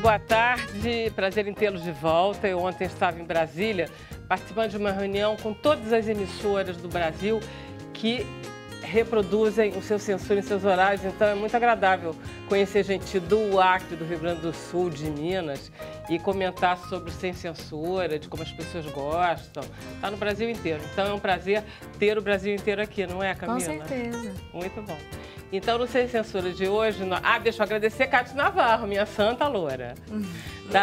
boa tarde. Prazer em tê-los de volta. Eu ontem estava em Brasília participando de uma reunião com todas as emissoras do Brasil que reproduzem o seu censura em seus horários. Então é muito agradável conhecer gente do Acre, do Rio Grande do Sul, de Minas e comentar sobre o Sem Censura, de como as pessoas gostam. Está no Brasil inteiro. Então é um prazer ter o Brasil inteiro aqui, não é, Camila? Com certeza. Muito bom. Então, no Sem Censura de hoje... deixa eu agradecer a Cátia Navarro, minha santa loura.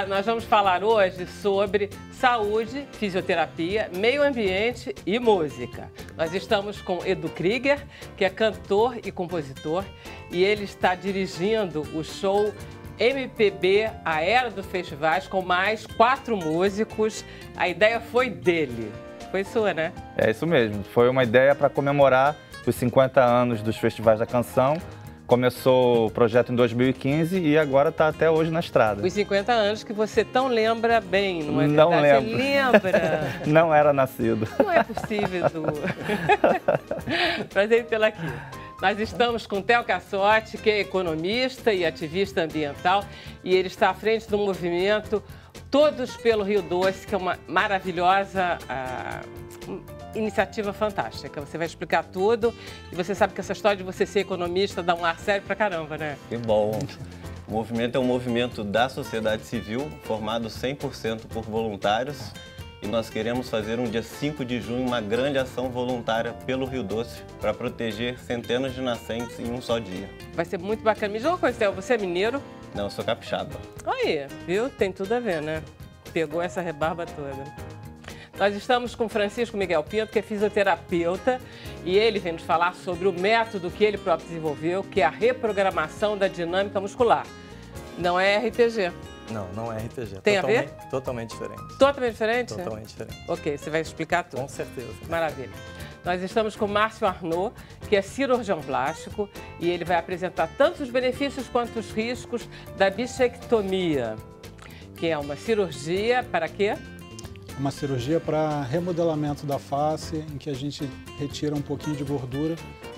Nós vamos falar hoje sobre saúde, fisioterapia, meio ambiente e música. Nós estamos com Edu Krieger, que é cantor e compositor, e ele está dirigindo o show MPB, a Era dos Festivais, com mais 4 músicos. A ideia foi dele. Foi sua, né? É isso mesmo. Foi uma ideia para comemorar os 50 anos dos Festivais da Canção. Começou o projeto em 2015 e agora está até hoje na estrada. Os 50 anos que você tão lembra bem, não é não verdade? Lembro. Você lembra? Não era nascido. Não é possível, Edu. Prazer em tê-la aqui. Nós estamos com Theo Cassotti, que é economista e ativista ambiental, e ele está à frente do movimento Todos pelo Rio Doce, que é uma maravilhosa iniciativa fantástica. Você vai explicar tudo e você sabe que essa história de você ser economista dá um ar sério pra caramba, né? Que bom! O movimento é um movimento da sociedade civil, formado 100% por voluntários, e nós queremos fazer no dia 5 de junho uma grande ação voluntária pelo Rio Doce para proteger centenas de nascentes em um só dia. Vai ser muito bacana. Me diga uma coisa, Theo, você é mineiro? Não, eu sou capixaba. Aí, viu? Tem tudo a ver, né? Pegou essa rebarba toda. Nós estamos com Francisco Miguel Pinto, que é fisioterapeuta, e ele vem nos falar sobre o método que ele próprio desenvolveu, que é a reprogramação da dinâmica muscular. Não é RPG. Não é RPG. Tem a ver? Totalmente diferente. Totalmente diferente? Totalmente diferente. Ok, você vai explicar tudo. Com certeza. Maravilha. Nós estamos com Márcio Arnaud, que é cirurgião plástico, e ele vai apresentar tanto os benefícios quanto os riscos da bichectomia, que é uma cirurgia para quê? Uma cirurgia para remodelamento da face, em que a gente retira um pouquinho de gordura,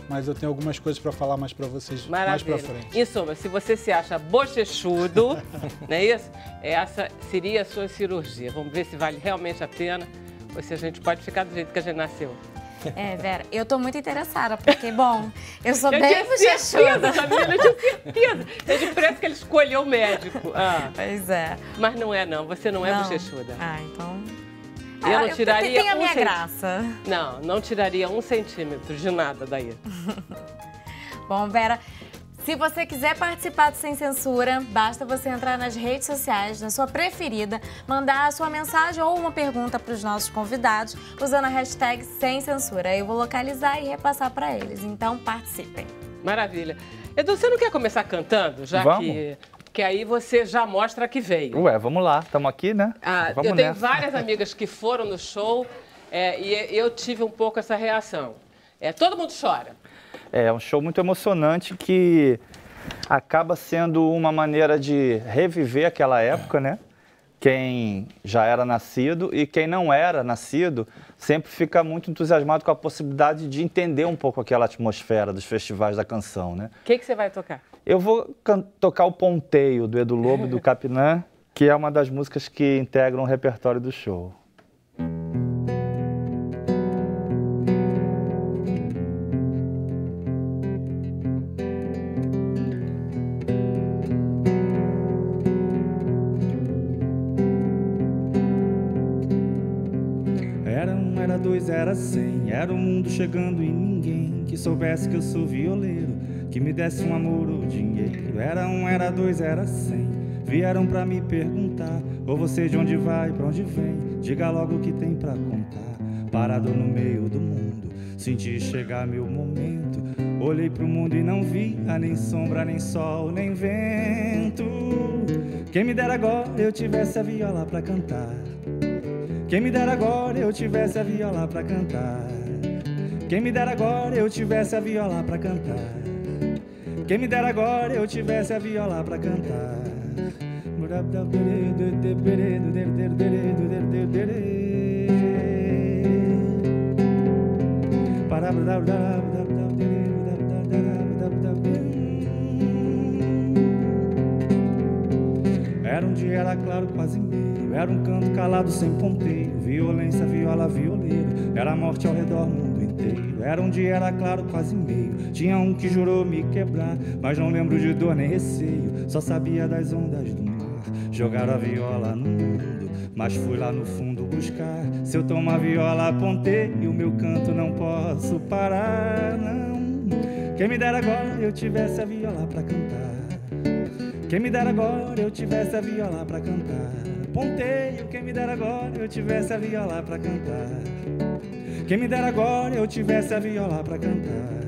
mas eu tenho algumas coisas para falar mais para vocês mais para frente. Em suma, se você se acha bochechudo, não é isso? Essa seria a sua cirurgia. Vamos ver se vale realmente a pena ou se a gente pode ficar do jeito que a gente nasceu. É, Vera, eu tô muito interessada, porque, bom, eu sou Eu bem tinha certeza, bochechuda. Camila, eu tinha certeza. Parece que ele escolheu o médico. Pois é. Mas não é, não. Você não é bochechuda. Então... Eu não tiraria tem a minha graça. Não tiraria 1 centímetro de nada daí. Bom, Vera, se você quiser participar do Sem Censura, basta você entrar nas redes sociais, na sua preferida, mandar a sua mensagem ou uma pergunta para os nossos convidados, usando a hashtag Sem Censura. Eu vou localizar e repassar para eles, então participem. Maravilha. Edu, você não quer começar cantando, já que aí você já mostra que veio? Ué, vamos lá, estamos aqui, né? Eu tenho várias amigas que foram no show e eu tive um pouco essa reação. Todo mundo chora. É um show muito emocionante que acaba sendo uma maneira de reviver aquela época, né? Quem já era nascido e quem não era nascido sempre fica muito entusiasmado com a possibilidade de entender um pouco aquela atmosfera dos festivais da canção, né? O que você vai tocar? Eu vou tocar o Ponteio, do Edu Lobo e do Capinã, que é uma das músicas que integram o repertório do show. Era 1, era 2, era 100, era o mundo chegando e ninguém que soubesse que eu sou violeiro, que me desse um amor ou dinheiro. Era 1, era 2, era 100, vieram pra me perguntar: ô você de onde vai, pra onde vem? Diga logo o que tem pra contar. Parado no meio do mundo, senti chegar meu momento. Olhei pro mundo e não vi nem sombra, nem sol, nem vento. Quem me dera agora eu tivesse a viola pra cantar. Quem me dera agora eu tivesse a viola pra cantar. Quem me dera agora eu tivesse a viola pra cantar. Quem me dera agora eu tivesse a viola pra cantar. dia era claro, quase meio. Era um canto calado sem ponteiro. Violência, viola, violeiro. Era a morte ao redor, mundo inteiro. Era um dia era claro, quase meio. Tinha um que jurou me quebrar, mas não lembro de dor nem receio. Só sabia das ondas do mar. Jogaram a viola no mundo, mas fui lá no fundo buscar. Se eu tomo a viola, ponteio, o meu canto não posso parar, não. Quem me dera agora eu tivesse a viola pra cantar. Quem me dera agora eu tivesse a viola pra cantar. Ponteio, quem me dera agora eu tivesse a viola pra cantar. Quem me dera agora eu tivesse a viola pra cantar.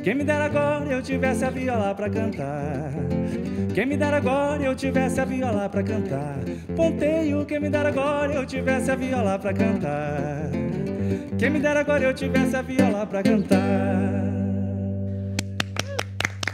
Quem me dera agora eu tivesse a viola pra cantar. Quem me dera agora eu tivesse a viola pra cantar. Ponteio, quem me dera agora eu tivesse a viola pra cantar. Quem me dera agora eu tivesse a viola pra cantar.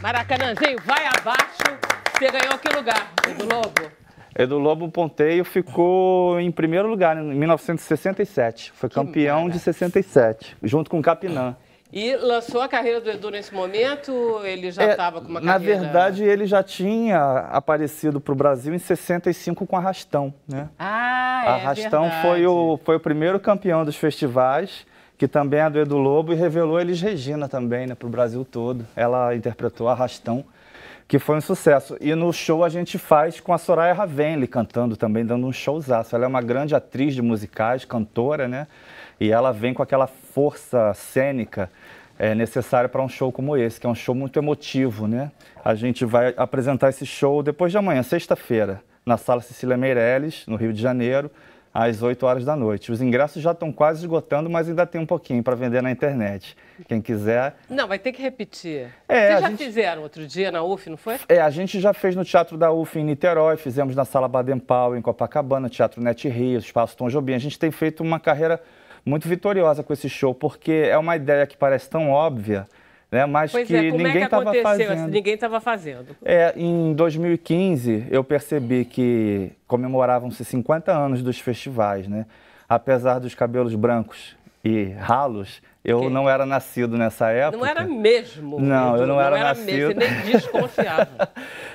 Maracanãzinho, vai abaixo. Você ganhou que lugar, Edu Lobo? Edu Lobo Ponteio ficou em primeiro lugar em 1967. Foi campeão de 67, junto com o Capinã. E lançou a carreira do Edu nesse momento? Ele já estava com uma carreira... Na verdade, ele já tinha aparecido para o Brasil em 65 com Arrastão, né? Arrastão foi o primeiro campeão dos festivais, que também é do Edu Lobo, e revelou Elis Regina também, né, para o Brasil todo. Ela interpretou Arrastão, que foi um sucesso. E no show a gente faz com a Soraya Ravenli cantando também, dando um showzaço. Ela é uma grande atriz de musicais, cantora, né? E ela vem com aquela força cênica necessária para um show como esse, que é um show muito emotivo, né? A gente vai apresentar esse show depois de amanhã, sexta-feira, na Sala Cecília Meirelles, no Rio de Janeiro, às 8 horas da noite. Os ingressos já estão quase esgotando, mas ainda tem um pouquinho para vender na internet. Quem quiser... Não, vai ter que repetir. Vocês já fizeram outro dia na UF, não foi? A gente já fez no Teatro da UF em Niterói, fizemos na Sala Baden-Powell em Copacabana, Teatro Net Rio, Espaço Tom Jobim. A gente tem feito uma carreira muito vitoriosa com esse show, porque é uma ideia que parece tão óbvia, né, mas que ninguém estava fazendo. Ninguém estava fazendo. Em 2015, eu percebi que comemoravam-se 50 anos dos festivais, né? Apesar dos cabelos brancos e ralos, eu não era nascido nessa época. Não era mesmo. Não, eu não era nascido. Mesmo, você nem desconfiava.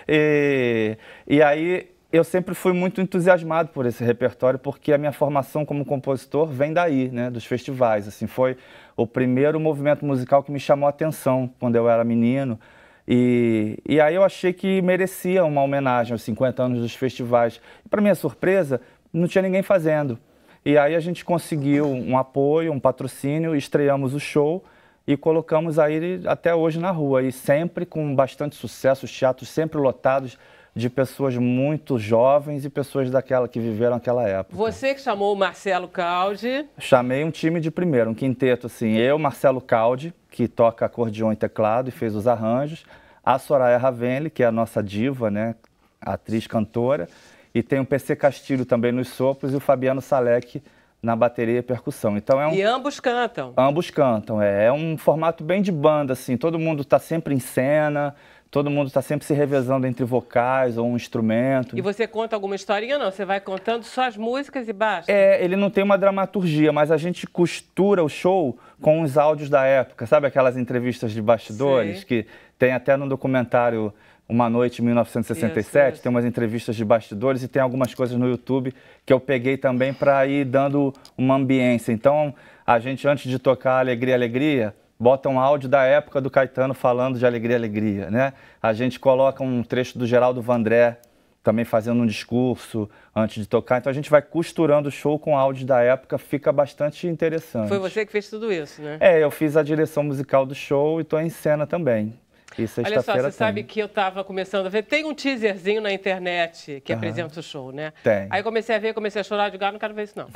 E aí... eu sempre fui muito entusiasmado por esse repertório, porque a minha formação como compositor vem daí, né, dos festivais. Assim, foi o primeiro movimento musical que me chamou a atenção quando eu era menino. E aí eu achei que merecia uma homenagem aos 50 anos dos festivais. E, para minha surpresa, não tinha ninguém fazendo. E aí a gente conseguiu um apoio, um patrocínio, estreamos o show e colocamos aí até hoje na rua. E sempre com bastante sucesso, os teatros sempre lotados, de pessoas muito jovens e pessoas que viveram aquela época. Você que chamou o Marcelo Caldi. Chamei um time de primeiro, um quinteto, assim, eu, Marcelo Caldi, que toca acordeon e teclado e fez os arranjos, a Soraya Ravenli, que é a nossa diva, né, atriz, cantora, e tem o PC Castilho também nos sopros e o Fabiano Salek na bateria e percussão. Então E ambos cantam? Ambos cantam, é um formato bem de banda, assim, todo mundo está sempre em cena, todo mundo está sempre se revezando entre vocais ou um instrumento. E você conta alguma historinha, não? Você vai contando só as músicas e basta? Ele não tem uma dramaturgia, mas a gente costura o show com os áudios da época. Sabe aquelas entrevistas de bastidores? Sim. Que tem até no documentário Uma Noite em 1967, isso. Tem umas entrevistas de bastidores e tem algumas coisas no YouTube que eu peguei também para ir dando uma ambiência. Então, a gente, antes de tocar Alegria, Alegria, bota um áudio da época do Caetano falando de Alegria, Alegria, né? A gente coloca um trecho do Geraldo Vandré também fazendo um discurso antes de tocar. Então a gente vai costurando o show com áudios da época, fica bastante interessante. Foi você que fez tudo isso, né? Eu fiz a direção musical do show e estou em cena também. E olha só, você sabe que eu estava começando a ver, tem um teaserzinho na internet que apresenta o show, né? Tem. Aí comecei a ver, comecei a chorar, digo, não quero ver isso não.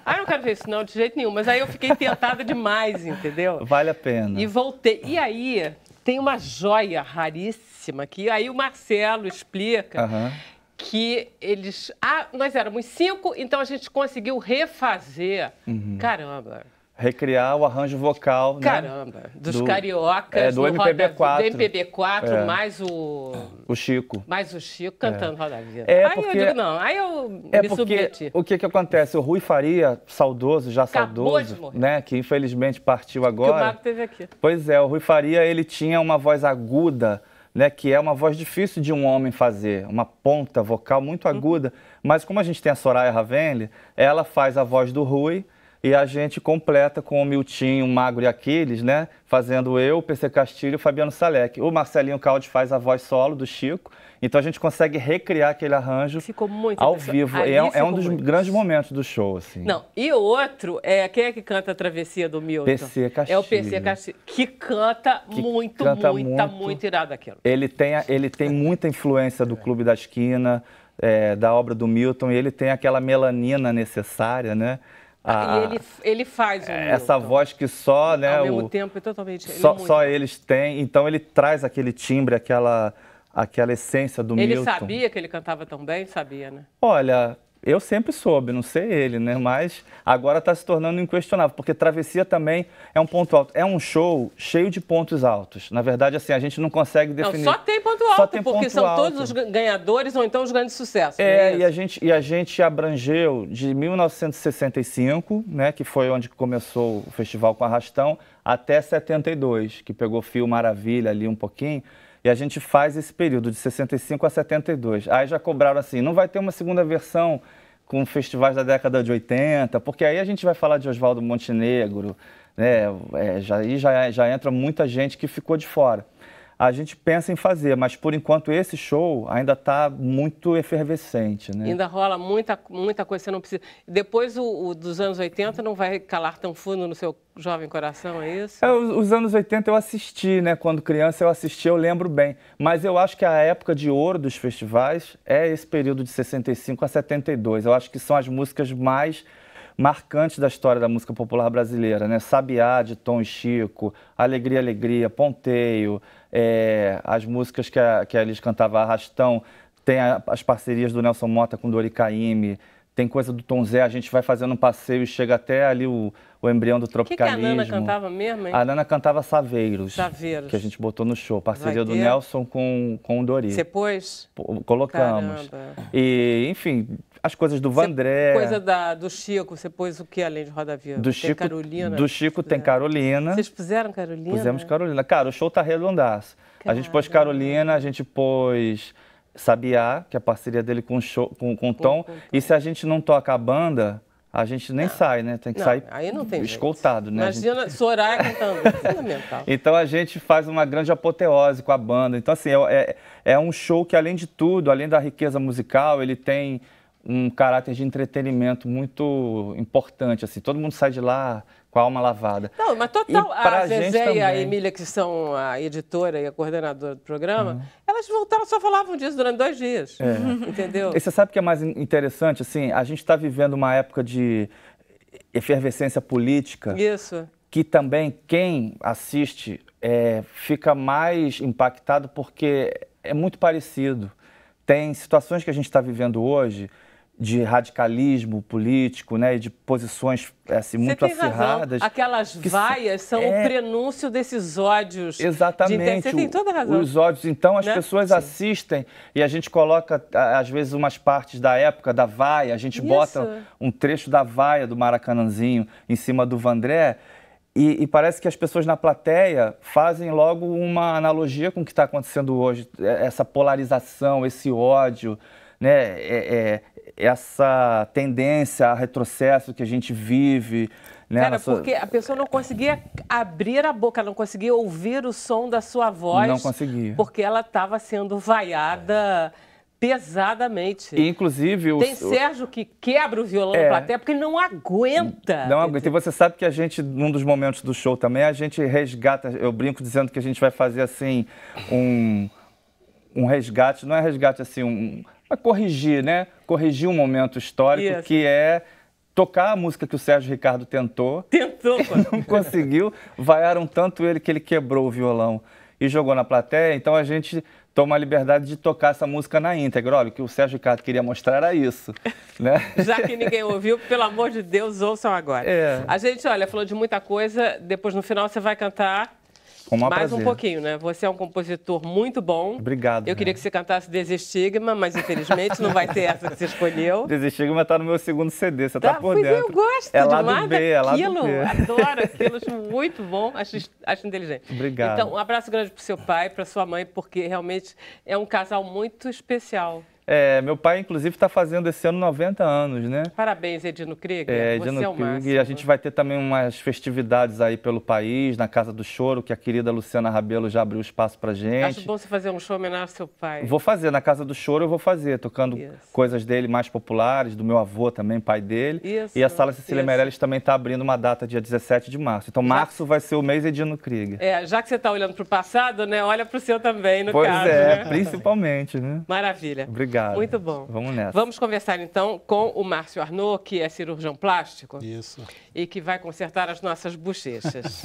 Não quero ver isso não, de jeito nenhum. Mas aí eu fiquei tentada demais, entendeu? Vale a pena. E voltei. E aí tem uma joia raríssima que aí o Marcelo explica que eles... nós éramos 5, então a gente conseguiu refazer. Caramba! recriar o arranjo vocal, caramba, né? Dos cariocas, do MPB4. Do MPB4, mais o Chico. Mais o Chico cantando Roda Viva. Porque, eu digo não, aí eu me submeti. O que acontece? O Rui Faria, saudoso, saudoso, né? Que infelizmente partiu agora. Que o Mago teve aqui. Pois é, o Rui Faria, ele tinha uma voz aguda, né, que é uma voz difícil de um homem fazer, uma ponta vocal muito aguda, mas como a gente tem a Soraya Ravenli, ela faz a voz do Rui e a gente completa com o Miltinho, Magro e Aquiles, né, fazendo eu, o PC Castilho e o Fabiano Salek. O Marcelinho Caldi faz a voz solo do Chico, então a gente consegue recriar aquele arranjo ao vivo. É um dos grandes momentos do show, assim. Não, e o outro, quem é que canta a Travessia do Milton? PC Castilho. É o PC Castilho, que canta muito irado aquilo. Ele tem muita influência do Clube da Esquina, da obra do Milton, e ele tem aquela melanina necessária, né? E ele faz essa voz que só, né? Ao mesmo tempo, é totalmente... Só eles têm, então ele traz aquele timbre, aquela essência do Milton. Ele sabia que ele cantava tão bem? Sabia, né? Olha, eu sempre soube, não sei ele, né? Mas agora está se tornando inquestionável, porque Travessia também é um ponto alto. É um show cheio de pontos altos. Na verdade, assim, a gente não consegue definir... Não, só tem ponto alto, porque são todos os ganhadores ou então os grandes sucessos. E a gente abrangeu de 1965, né, que foi onde começou o festival com Arrastão, até 72, que pegou Fio Maravilha ali um pouquinho. E a gente faz esse período de 65 a 72. Aí já cobraram assim, não vai ter uma segunda versão com festivais da década de 80, porque aí a gente vai falar de Oswaldo Montenegro, né? Já entra muita gente que ficou de fora. A gente pensa em fazer, mas por enquanto esse show ainda está muito efervescente, né? Ainda rola muita coisa, você não precisa... Depois dos anos 80 não vai calar tão fundo no seu jovem coração, é isso? Os anos 80 eu assisti, né? Quando criança eu assisti, eu lembro bem. Mas eu acho que a época de ouro dos festivais é esse período de 65 a 72. Eu acho que são as músicas mais marcantes da história da música popular brasileira, né? Sabiá, de Tom e Chico, Alegria, Alegria, Ponteio, as músicas que a Elis cantava, Arrastão, tem as parcerias do Nelson Motta com Dori Caymmi, tem coisa do Tom Zé, a gente vai fazendo um passeio e chega até ali o embrião do tropicalismo. O que a Nana cantava mesmo, hein? A Nana cantava Saveiros, que a gente botou no show, parceria do Nelson com o Dori. Você pôs? Colocamos. Caramba. E, enfim, as coisas do Vandré. Coisa do Chico, você pôs o que além de Roda Viva? Tem Carolina? Do Chico tem Carolina. Vocês puseram Carolina? Pusemos Carolina. Cara, o show tá redondaço. Caramba. A gente pôs Carolina, a gente pôs Sabiá, que é a parceria dele com o Tom. E se a gente não toca a banda, a gente nem sai, né? Tem que sair aí não tem escoltado, jeito. né? Imagina Soraya cantando, fundamental. Então a gente faz uma grande apoteose com a banda. Então, assim, é um show que, além de tudo, além da riqueza musical, ele tem um caráter de entretenimento muito importante, assim. Todo mundo sai de lá com a alma lavada. Não, mas total, a Zezé e a Emília, que são a editora e a coordenadora do programa, elas voltaram, só falavam disso durante 2 dias, entendeu? E você sabe o que é mais interessante? Assim, a gente está vivendo uma época de efervescência política. Isso. Que também quem assiste fica mais impactado porque é muito parecido. Tem situações que a gente está vivendo hoje de radicalismo político, né, e de posições assim, muito acirradas. Razão. Aquelas vaias são o prenúncio desses ódios. Exatamente. Você tem toda a razão. Os ódios. Então, as pessoas assistem e a gente coloca, às vezes, umas partes da época da vaia, a gente bota um trecho da vaia do Maracanãzinho em cima do Vandré e parece que as pessoas na plateia fazem logo uma analogia com o que está acontecendo hoje, essa polarização, esse ódio, né, essa tendência a retrocesso que a gente vive. Né, Cara, porque a pessoa não conseguia abrir a boca, não conseguia ouvir o som da sua voz. Não conseguia. Porque ela estava sendo vaiada pesadamente. E, inclusive... Tem Sérgio que quebra o violão na plateia porque ele não aguenta. Não aguenta. E você sabe que a gente, num dos momentos do show também, a gente resgata, eu brinco dizendo que a gente vai fazer assim, um resgate, não é resgate assim, vai corrigir, né? Corrigir um momento histórico que é tocar a música que o Sérgio Ricardo tentou. Tentou, não conseguiu. Vaiaram tanto ele que ele quebrou o violão. e jogou na plateia, então a gente toma a liberdade de tocar essa música na íntegra. Olha, o que o Sérgio Ricardo queria mostrar era isso, né? Já que ninguém ouviu, pelo amor de Deus, ouçam agora. A gente, olha, falou de muita coisa, depois no final você vai cantar mais um pouquinho, né? Você é um compositor muito bom. Obrigado. Eu queria que você cantasse Desestigma, mas infelizmente não vai ter essa que você escolheu. Desestigma tá no meu segundo CD, você tá por dentro. Eu gosto demais daquilo. Adoro aquilo, acho muito bom, acho inteligente. Obrigado. Então, um abraço grande pro seu pai, pra sua mãe, porque realmente é um casal muito especial. Meu pai, inclusive, está fazendo esse ano 90 anos, né? Parabéns, Edino Krieger. Edino Você é o Krieger. máximo. E a gente vai ter também umas festividades aí pelo país, na Casa do Choro, que a querida Luciana Rabelo já abriu espaço pra gente. Acho bom você fazer um show em homenagem ao seu pai. Vou fazer, na Casa do Choro eu vou fazer, tocando coisas dele mais populares, do meu avô também, pai dele. E a Sala Cecília Meirelles também está abrindo uma data dia 17 de março. Então, março vai ser o mês Edino Krieger. Já que você está olhando para o passado, né? Olha para o seu também, no caso. Pois é, né? Principalmente, né? Maravilha. Obrigado. Muito bom. Vamos nessa. Vamos conversar, então, com o Márcio Arnaud, que é cirurgião plástico. Isso. E que vai consertar as nossas bochechas.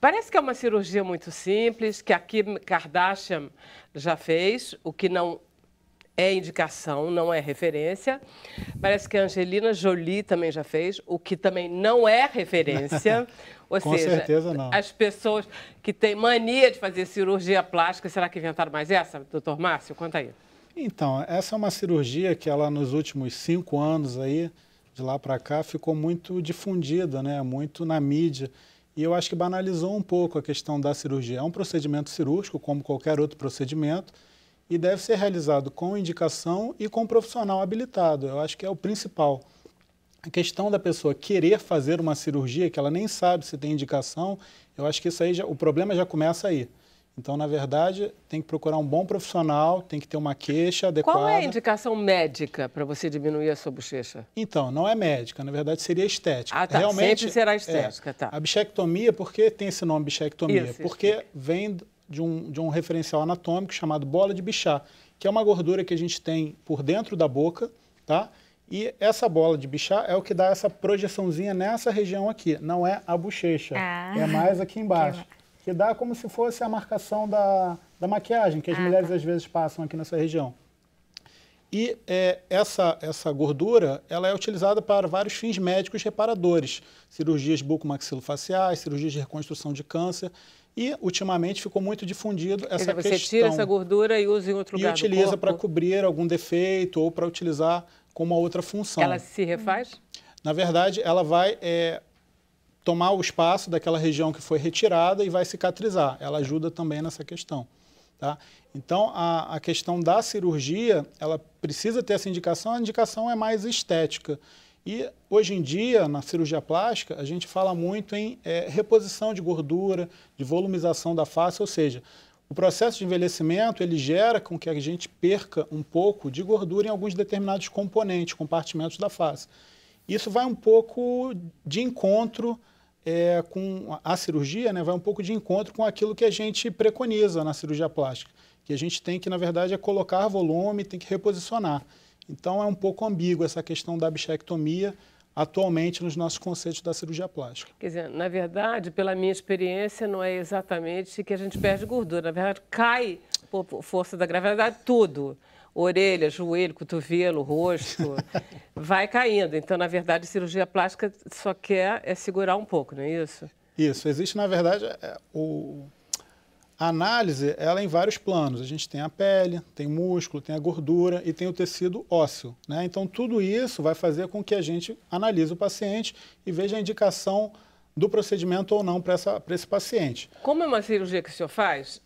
Parece que é uma cirurgia muito simples, que a Kim Kardashian já fez, o que não é indicação, não é referência. Parece que a Angelina Jolie também já fez, o que também não é referência. Ou Com seja, certeza não. As pessoas que têm mania de fazer cirurgia plástica, será que inventaram mais essa, doutor Márcio? Conta aí. Então, essa é uma cirurgia que ela nos últimos 5 anos aí, de lá para cá, ficou muito difundida, né? Muito na mídia. E eu acho que banalizou um pouco a questão da cirurgia. É um procedimento cirúrgico, como qualquer outro procedimento, e deve ser realizado com indicação e com profissional habilitado. Eu acho que é o principal. A questão da pessoa querer fazer uma cirurgia que ela nem sabe se tem indicação, eu acho que isso aí o problema já começa aí. Então, na verdade, tem que procurar um bom profissional, tem que ter uma queixa adequada. Qual é a indicação médica para você diminuir a sua bochecha? Então, não é médica, na verdade seria estética. Ah, tá. Realmente, sempre será estética, tá. A bichectomia, por que tem esse nome bichectomia? Isso, porque vem de um referencial anatômico chamado bola de Bichat, que é uma gordura que a gente tem por dentro da boca, tá? E essa bola de Bichat é o que dá essa projeçãozinha nessa região aqui, não é a bochecha, é mais aqui embaixo. Que dá como se fosse a marcação da maquiagem, que as mulheres às vezes passam aqui nessa região. E essa gordura, ela é utilizada para vários fins médicos reparadores, cirurgias bucomaxilofaciais, cirurgias de reconstrução de câncer, e ultimamente ficou muito difundido essa questão. Você tira essa gordura e usa em outro lugar do corpo? E utiliza para cobrir algum defeito ou para utilizar com uma outra função. Ela se refaz? Na verdade, ela vai tomar o espaço daquela região que foi retirada e vai cicatrizar. Ela ajuda também nessa questão. Tá? Então, a questão da cirurgia, ela precisa ter essa indicação, a indicação é mais estética. E, hoje em dia, na cirurgia plástica, a gente fala muito em reposição de gordura, de volumização da face, ou seja, o processo de envelhecimento, ele gera com que a gente perca um pouco de gordura em alguns determinados componentes, compartimentos da face. Isso vai um pouco de encontro com a cirurgia, né, vai um pouco de encontro com aquilo que a gente preconiza na cirurgia plástica, que a gente tem que, na verdade, colocar volume, tem que reposicionar. Então, é um pouco ambíguo essa questão da bichectomia atualmente nos nossos conceitos da cirurgia plástica. Quer dizer, na verdade, pela minha experiência, não é exatamente que a gente perde gordura, na verdade, cai por força da gravidade tudo. Orelha, joelho, cotovelo, rosto, vai caindo. Então, na verdade, cirurgia plástica só quer segurar um pouco, não é isso? Isso. Existe, na verdade, a análise ela é em vários planos. A gente tem a pele, tem o músculo, tem a gordura e tem o tecido ósseo, né? Então, tudo isso vai fazer com que a gente analise o paciente e veja a indicação do procedimento ou não para esse paciente. Como é uma cirurgia que o senhor faz,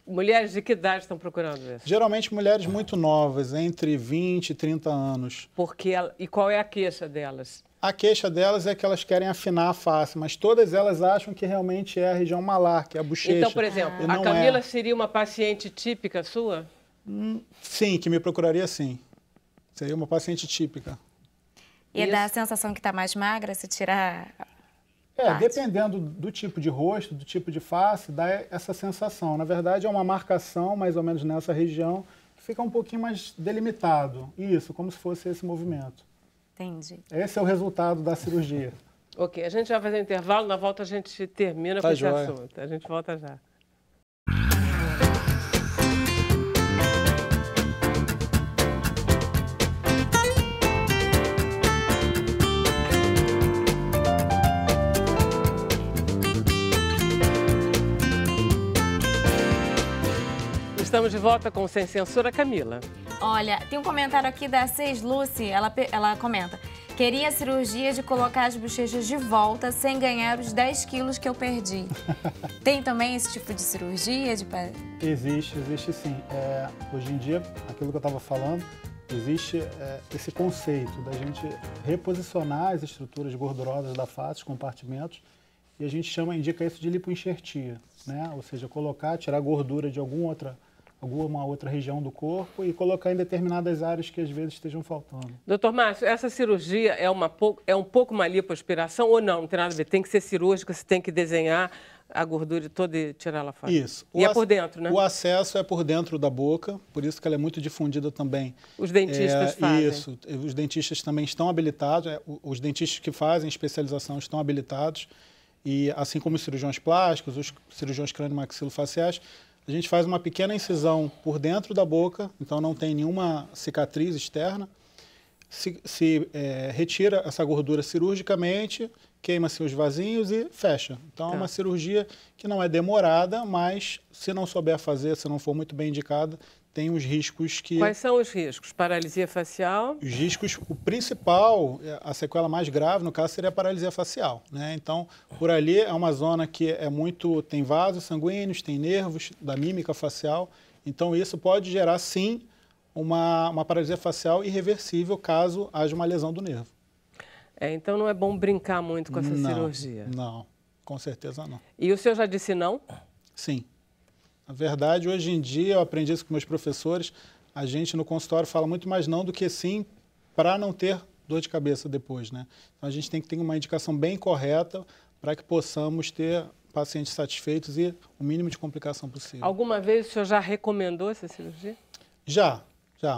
mulheres de que idade estão procurando isso? Geralmente mulheres muito novas, entre 20 e 30 anos. E qual é a queixa delas? A queixa delas é que elas querem afinar a face, mas todas elas acham que realmente é a região malar, que é a bochecha. Então, por exemplo, a Camila seria uma paciente típica sua? Sim, que me procuraria sim. Seria uma paciente típica. E dá a sensação que está mais magra se tirar... Dependendo do tipo de rosto, do tipo de face, dá essa sensação. Na verdade, é uma marcação, mais ou menos nessa região, que fica um pouquinho mais delimitado. Isso, como se fosse esse movimento. Entendi. Esse é o resultado da cirurgia. Ok, a gente vai fazer um intervalo, na volta a gente termina com esse assunto. A gente volta já. Estamos de volta com Sem Censura, Camila. Olha, tem um comentário aqui da Seis Lucy, ela comenta: queria a cirurgia de colocar as bochechas de volta sem ganhar os 10 quilos que eu perdi. Tem também esse tipo de cirurgia? Existe sim. Hoje em dia, aquilo que eu estava falando, existe esse conceito da gente reposicionar as estruturas gordurosas da face, os compartimentos, e a gente indica isso de lipoenxertia, né? Ou seja, tirar gordura de alguma outra região do corpo e colocar em determinadas áreas que às vezes estejam faltando. Doutor Márcio, essa cirurgia é um pouco uma lipoaspiração ou não? Não tem nada a ver, tem que ser cirúrgica, você tem que desenhar a gordura toda e tirar ela fora. Isso. E é por dentro, né? O acesso é por dentro da boca, por isso que ela é muito difundida também. Os dentistas fazem. Isso, os dentistas também estão habilitados, os dentistas que fazem especialização estão habilitados, e assim como os cirurgiões plásticos, os cirurgiões crânio-maxilofaciais, a gente faz uma pequena incisão por dentro da boca, então não tem nenhuma cicatriz externa. Se retira essa gordura cirurgicamente, queima-se os vasinhos e fecha. Então é uma cirurgia que não é demorada, mas se não souber fazer, se não for muito bem indicada, tem os riscos que... Quais são os riscos? Paralisia facial? Os riscos, o principal, a sequela mais grave, no caso, seria a paralisia facial, né? Então, por ali é uma zona que tem vasos sanguíneos, tem nervos da mímica facial, então isso pode gerar, sim, uma paralisia facial irreversível caso haja uma lesão do nervo. Então não é bom brincar muito com essa cirurgia? Não, com certeza não. E o senhor já disse não? Sim. Na verdade, hoje em dia, eu aprendi isso com meus professores, a gente no consultório fala muito mais não do que sim, para não ter dor de cabeça depois, né? Então a gente tem que ter uma indicação bem correta para que possamos ter pacientes satisfeitos e o mínimo de complicação possível. Alguma vez o senhor já recomendou essa cirurgia? Já,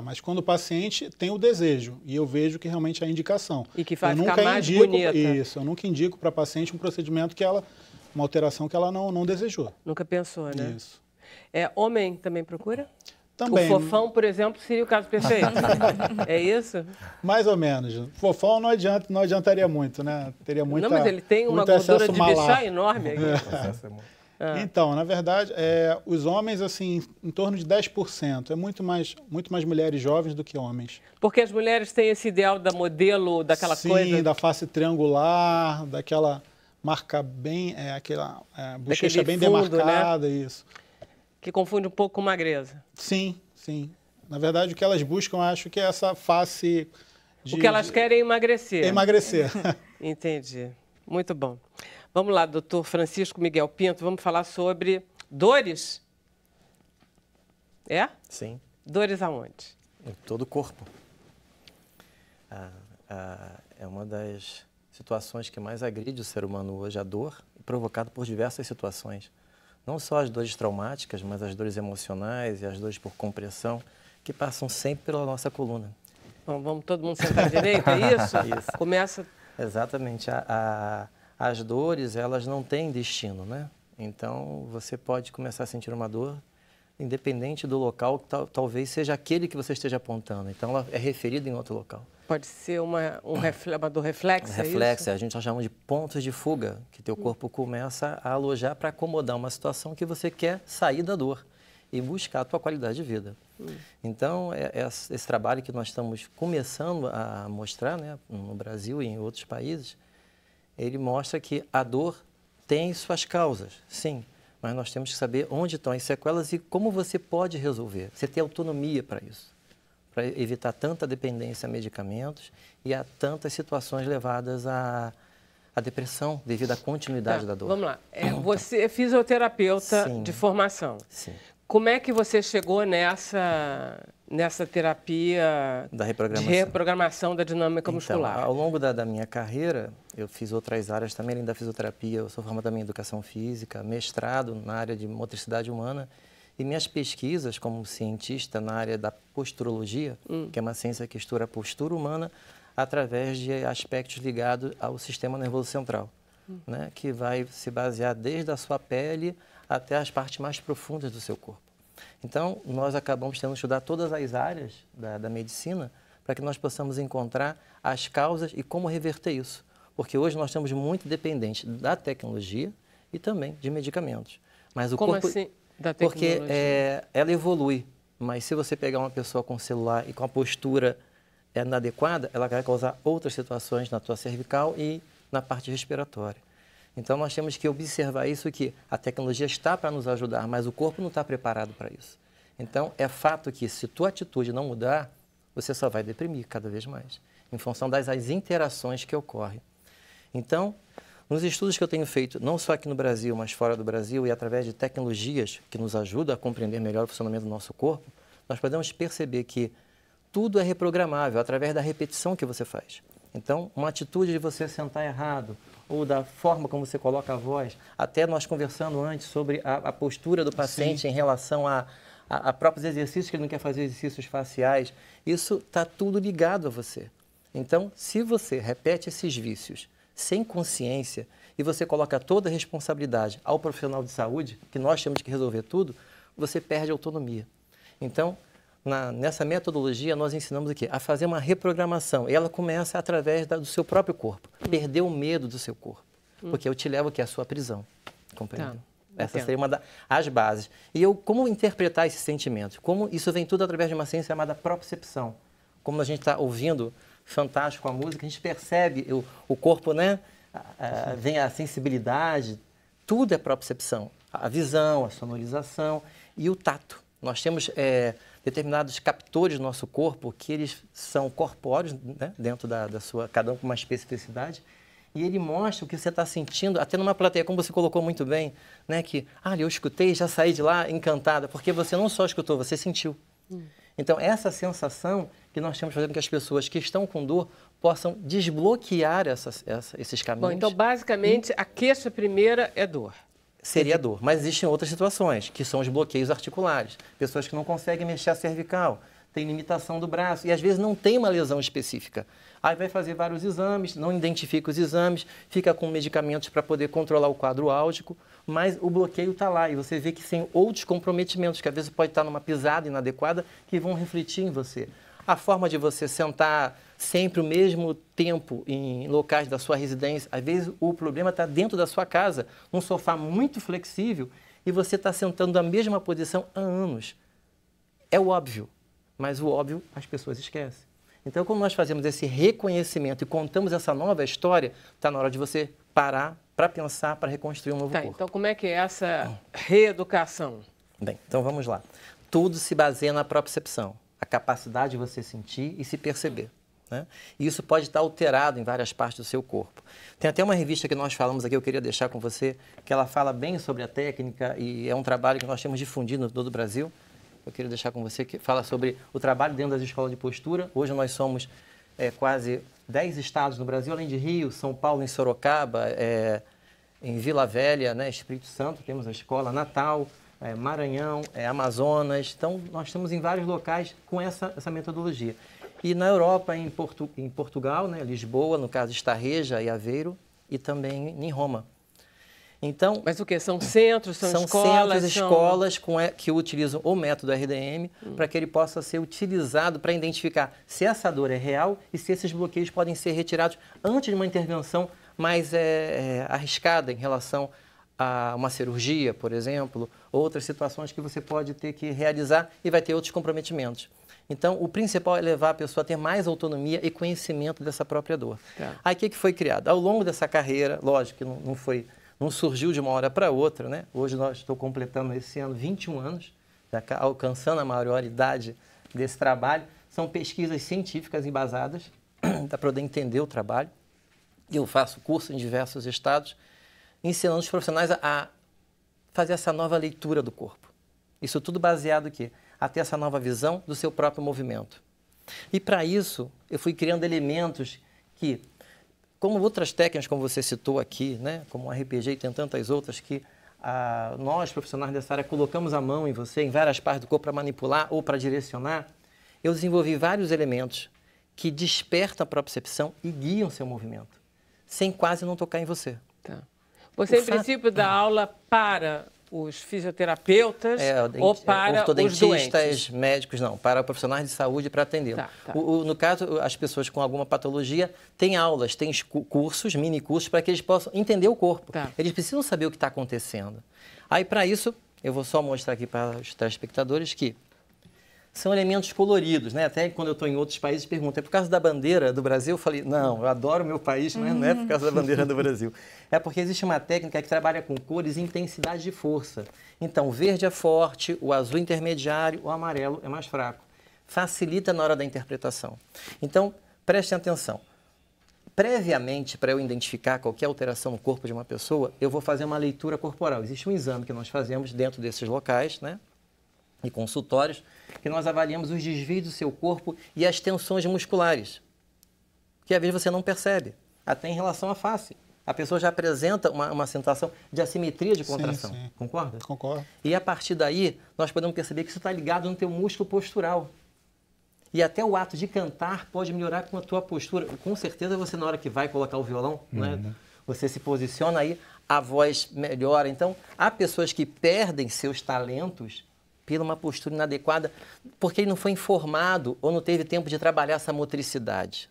mas quando o paciente tem o desejo e eu vejo que realmente é a indicação. E que vai ficar mais bonita. Isso, eu nunca indico para a paciente um procedimento uma alteração que ela não desejou. Nunca pensou, né? Isso. Homem também procura? Também. O fofão, por exemplo, seria o caso perfeito. É isso? Mais ou menos. Fofão não adiantaria muito, né? Teria muita... Não, mas ele tem uma gordura de bichar enorme aqui. Então, na verdade, os homens, assim, em torno de 10%. É muito mais mulheres jovens do que homens. Porque as mulheres têm esse ideal da modelo, daquela coisa... Sim, da face triangular, daquela marca bem... aquela bochecha bem fundo, demarcada, né? Isso. Que confunde um pouco com magreza. Sim. Na verdade, o que elas buscam, eu acho que é essa face O que elas querem é emagrecer. Emagrecer. Entendi. Muito bom. Vamos lá, doutor Francisco Miguel Pinto, vamos falar sobre dores. Sim. Dores aonde? Em todo o corpo. É uma das situações que mais agride o ser humano hoje, a dor, provocada por diversas situações. Não só as dores traumáticas, mas as dores emocionais e as dores por compressão, que passam sempre pela nossa coluna. Bom, vamos todo mundo sentar direito, é isso? Isso. Começa... Exatamente. As dores, elas não têm destino, né? Então, você pode começar a sentir uma dor, independente do local, que talvez seja aquele que você esteja apontando. Então, ela é referida em outro local. Pode ser uma dor reflexa, reflexa, é isso? a gente chama de pontos de fuga, que teu corpo começa a alojar para acomodar uma situação que você quer sair da dor e buscar a tua qualidade de vida. Então, esse trabalho que nós estamos começando a mostrar, né, no Brasil e em outros países, ele mostra que a dor tem suas causas, sim, mas nós temos que saber onde estão as sequelas e como você pode resolver. Você tem autonomia para isso, para evitar tanta dependência a medicamentos e a tantas situações levadas à depressão devido à continuidade da dor. Vamos lá. Você é fisioterapeuta Sim. de formação. Sim. Como é que você chegou nessa terapia Da reprogramação. de reprogramação da dinâmica muscular? Ao longo da minha carreira, eu fiz outras áreas também, além da fisioterapia. Eu sou formado também em educação física, mestrado na área de motricidade humana. E minhas pesquisas como cientista na área da posturologia, que é uma ciência que estuda a postura humana através de aspectos ligados ao sistema nervoso central, né, que vai se basear desde a sua pele até as partes mais profundas do seu corpo. Então, nós acabamos tendo que estudar todas as áreas da medicina para que nós possamos encontrar as causas e como reverter isso. Porque hoje nós estamos muito dependentes da tecnologia e também de medicamentos. Mas o Como corpo... assim? da porque tecnologia. ela evolui. Mas se você pegar uma pessoa com celular e com a postura inadequada, ela vai causar outras situações na tua cervical e na parte respiratória. Então, nós temos que observar isso, que a tecnologia está para nos ajudar, mas o corpo não está preparado para isso. Então, é fato que se tua atitude não mudar, você só vai deprimir cada vez mais, em função das interações que ocorrem. Então, nos estudos que eu tenho feito, não só aqui no Brasil, mas fora do Brasil, e através de tecnologias que nos ajudam a compreender melhor o funcionamento do nosso corpo, nós podemos perceber que tudo é reprogramável através da repetição que você faz. Então, uma atitude de você sentar errado, ou da forma como você coloca a voz, até nós conversando antes sobre a postura do paciente Sim. em relação a próprios exercícios, que ele não quer fazer exercícios faciais, isso está tudo ligado a você. Então, se você repete esses vícios sem consciência e você coloca toda a responsabilidade ao profissional de saúde, que nós temos que resolver tudo, você perde a autonomia. Então, nessa metodologia, nós ensinamos o quê? A fazer uma reprogramação. E ela começa através do seu próprio corpo. Perder o medo do seu corpo. Porque eu te levo aqui à sua prisão. Compreendeu? Tá. Essa seria uma das bases. E como interpretar esse sentimento? Como isso vem tudo através de uma ciência chamada propriocepção. Como a gente está ouvindo fantástico a música, a gente percebe o corpo, né? Vem a sensibilidade. Tudo é propriocepção. A visão, a sonorização e o tato. Nós temos determinados captores do nosso corpo que eles são corpóreos, né, dentro da sua, cada um com uma especificidade, e ele mostra o que você está sentindo, até numa plateia, como você colocou muito bem, né, que, eu escutei, já saí de lá encantada, porque você não só escutou, você sentiu. Então, essa sensação que nós temos que fazer com que as pessoas que estão com dor possam desbloquear esses caminhos. Bom, então, basicamente, a queixa primeira é dor. Seria dor, mas existem outras situações, que são os bloqueios articulares. Pessoas que não conseguem mexer a cervical, tem limitação do braço e às vezes não tem uma lesão específica. Aí vai fazer vários exames, não identifica os exames, fica com medicamentos para poder controlar o quadro álgico, mas o bloqueio está lá e você vê que tem outros comprometimentos, que às vezes pode estar numa pisada inadequada, que vão refletir em você. A forma de você sentar sempre o mesmo tempo em locais da sua residência, às vezes o problema está dentro da sua casa, num sofá muito flexível, e você está sentando na mesma posição há anos. É o óbvio, mas o óbvio as pessoas esquecem. Então, quando nós fazemos esse reconhecimento e contamos essa nova história, está na hora de você parar para pensar, para reconstruir um novo corpo. Então, como é que é essa reeducação? Bem, então vamos lá. Tudo se baseia na propriocepção, a capacidade de você sentir e se perceber. Né? E isso pode estar alterado em várias partes do seu corpo. Tem até uma revista que nós falamos aqui, eu queria deixar com você, que ela fala bem sobre a técnica e é um trabalho que nós temos difundido no todo o Brasil. Eu queria deixar com você, que fala sobre o trabalho dentro das escolas de postura. Hoje nós somos quase 10 estados no Brasil, além de Rio, São Paulo, em Sorocaba, em Vila Velha, né, Espírito Santo, temos a escola, Natal, Maranhão, Amazonas. Então, nós estamos em vários locais com essa metodologia. E na Europa, em Portugal, né, Lisboa, no caso Estarreja e Aveiro, e também em Roma. Então, mas o quê? São centros, são escolas? São escolas que utilizam o método RDM para que ele possa ser utilizado para identificar se essa dor é real e se esses bloqueios podem ser retirados antes de uma intervenção mais arriscada em relação a uma cirurgia, por exemplo, outras situações que você pode ter que realizar e vai ter outros comprometimentos. Então, o principal é levar a pessoa a ter mais autonomia e conhecimento dessa própria dor. Tá. Aí, o que foi criado? Ao longo dessa carreira, lógico que não surgiu de uma hora para outra, né? Hoje estou completando esse ano 21 anos, já alcançando a maioridade desse trabalho. São pesquisas científicas embasadas para poder entender o trabalho. E eu faço curso em diversos estados, ensinando os profissionais a fazer essa nova leitura do corpo. Isso tudo baseado em quê? A ter essa nova visão do seu próprio movimento. E para isso, eu fui criando elementos que, como outras técnicas, como você citou aqui, né, como o RPG e tem tantas outras que nós, profissionais dessa área, colocamos a mão em você, em várias partes do corpo para manipular ou para direcionar, eu desenvolvi vários elementos que despertam a propriocepção e guiam o seu movimento, sem quase não tocar em você. Tá. Você, em princípio, dá aula para os fisioterapeutas ou para ortodontistas, médicos, não, para profissionais de saúde para atender. Tá. No caso, as pessoas com alguma patologia têm aulas, têm cursos, mini cursos, para que eles possam entender o corpo. Tá. Eles precisam saber o que está acontecendo. Aí, para isso, eu vou só mostrar aqui para os telespectadores que são elementos coloridos, né? Até quando eu estou em outros países, perguntam, é por causa da bandeira do Brasil? Eu falei, não, eu adoro o meu país, mas não é por causa da bandeira do Brasil. É porque existe uma técnica que trabalha com cores e intensidade de força. Então, o verde é forte, o azul intermediário, o amarelo é mais fraco. Facilita na hora da interpretação. Então, prestem atenção. Previamente, para eu identificar qualquer alteração no corpo de uma pessoa, eu vou fazer uma leitura corporal. Existe um exame que nós fazemos dentro desses locais, né? E consultórios, que nós avaliamos os desvios do seu corpo e as tensões musculares, que às vezes você não percebe, até em relação à face. A pessoa já apresenta uma sensação de assimetria de contração. Sim. Concorda? Concordo. E a partir daí, nós podemos perceber que isso está ligado no teu músculo postural. E até o ato de cantar pode melhorar com a tua postura. Com certeza você, na hora que vai colocar o violão, né, você se posiciona aí, a voz melhora. Então, há pessoas que perdem seus talentos por uma postura inadequada, porque ele não foi informado ou não teve tempo de trabalhar essa motricidade,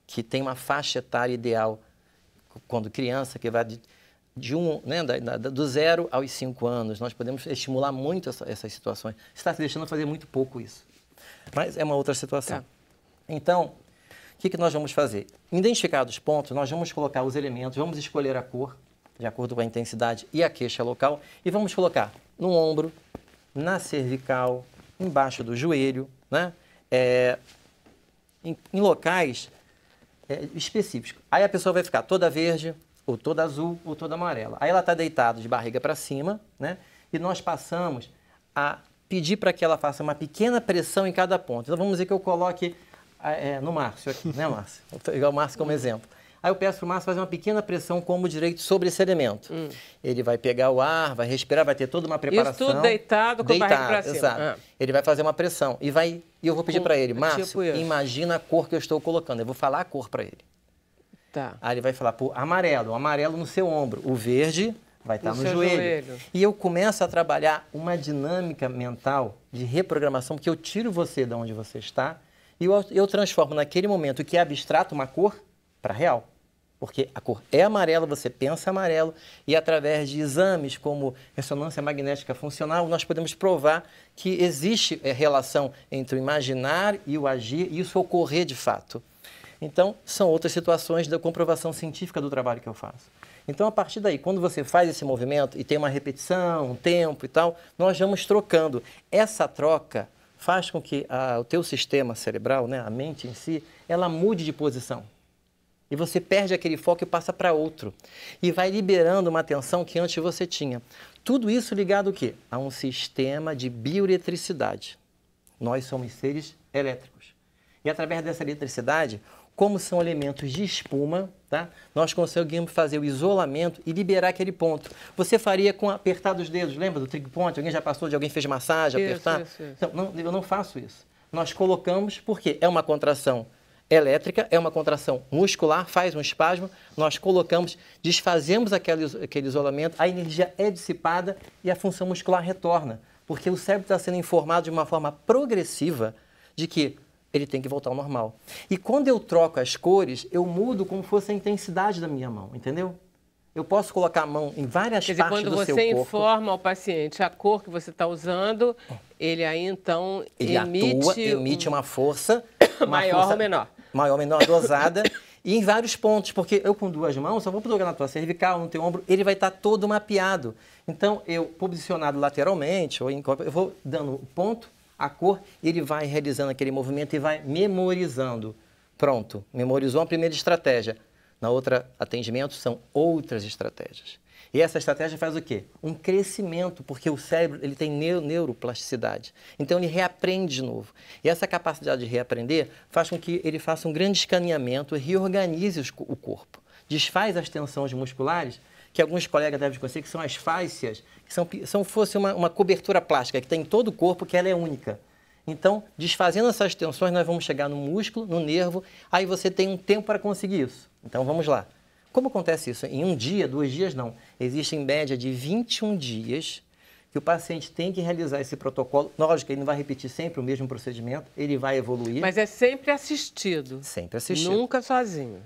que tem uma faixa etária ideal, quando criança, que vai do 0 aos 5 anos. Nós podemos estimular muito essas situações. Você está se deixando fazer muito pouco isso. Mas é uma outra situação. Tá. Então, o que nós vamos fazer? Identificados os pontos, nós vamos colocar os elementos, vamos escolher a cor, de acordo com a intensidade e a queixa local, e vamos colocar no ombro, na cervical, embaixo do joelho, né? Em locais específicos. Aí a pessoa vai ficar toda verde, ou toda azul, ou toda amarela. Aí ela está deitada de barriga para cima, né? E nós passamos a pedir para que ela faça uma pequena pressão em cada ponto. Então vamos dizer que eu coloque no Márcio aqui, né, Márcio? Vou pegar o Márcio como exemplo. Aí eu peço para o Márcio fazer uma pequena pressão com o ombro direito sobre esse elemento. Ele vai pegar o ar, vai respirar, vai ter toda uma preparação. Isso tudo deitado com a barriga para cima. Exato. Ele vai fazer uma pressão e eu vou pedir para ele, Márcio, imagina a cor que eu estou colocando. Eu vou falar a cor para ele. Tá. Aí ele vai falar, amarelo, o amarelo no seu ombro, o verde vai estar no joelho. E eu começo a trabalhar uma dinâmica mental de reprogramação, porque eu tiro você de onde você está e eu transformo naquele momento que é abstrato uma cor para real. Porque a cor é amarela, você pensa amarelo, e através de exames como ressonância magnética funcional, nós podemos provar que existe relação entre o imaginar e o agir, e isso ocorrer de fato. Então, são outras situações da comprovação científica do trabalho que eu faço. Então, a partir daí, quando você faz esse movimento e tem uma repetição, um tempo e tal, nós vamos trocando. Essa troca faz com que o teu sistema cerebral, né, a mente em si, ela mude de posição. E você perde aquele foco e passa para outro. E vai liberando uma tensão que antes você tinha. Tudo isso ligado o quê? A um sistema de bioeletricidade. Nós somos seres elétricos. E através dessa eletricidade, como são elementos de espuma, tá? Nós conseguimos fazer o isolamento e liberar aquele ponto. Você faria com apertar dos dedos, lembra do trigger point? Alguém já passou de alguém fez massagem, apertar? Isso. Então, eu não faço isso. Nós colocamos, porque é uma contração elétrica, é uma contração muscular, faz um espasmo, nós colocamos, desfazemos aquele isolamento, a energia é dissipada e a função muscular retorna, porque o cérebro está sendo informado de uma forma progressiva de que ele tem que voltar ao normal. E quando eu troco as cores, eu mudo como fosse a intensidade da minha mão, entendeu? Eu posso colocar a mão em várias partes do seu corpo. Quando você informa ao paciente a cor que você está usando, ele aí então emite uma força maior ou menor. Maior ou menor dosada e em vários pontos, porque eu com duas mãos só vou jogar na tua cervical, no teu ombro, ele vai estar todo mapeado. Então, eu posicionado lateralmente, ou eu vou dando o ponto, a cor, ele vai realizando aquele movimento e vai memorizando. Pronto, memorizou a primeira estratégia. Na outra atendimento são outras estratégias. E essa estratégia faz o quê? Um crescimento, porque o cérebro ele tem neuroplasticidade. Então, ele reaprende de novo. E essa capacidade de reaprender faz com que ele faça um grande escaneamento e reorganize o corpo. Desfaz as tensões musculares, que alguns colegas devem conhecer, que são as fáscias, que fosse uma cobertura plástica que tem em todo o corpo, que ela é única. Então, desfazendo essas tensões, nós vamos chegar no músculo, no nervo, aí você tem um tempo para conseguir isso. Então, vamos lá. Como acontece isso? Em um dia, 2 dias, não. Existe em média de 21 dias que o paciente tem que realizar esse protocolo. Lógico, ele não vai repetir sempre o mesmo procedimento, ele vai evoluir. Mas é sempre assistido. Sempre assistido. Nunca sozinho.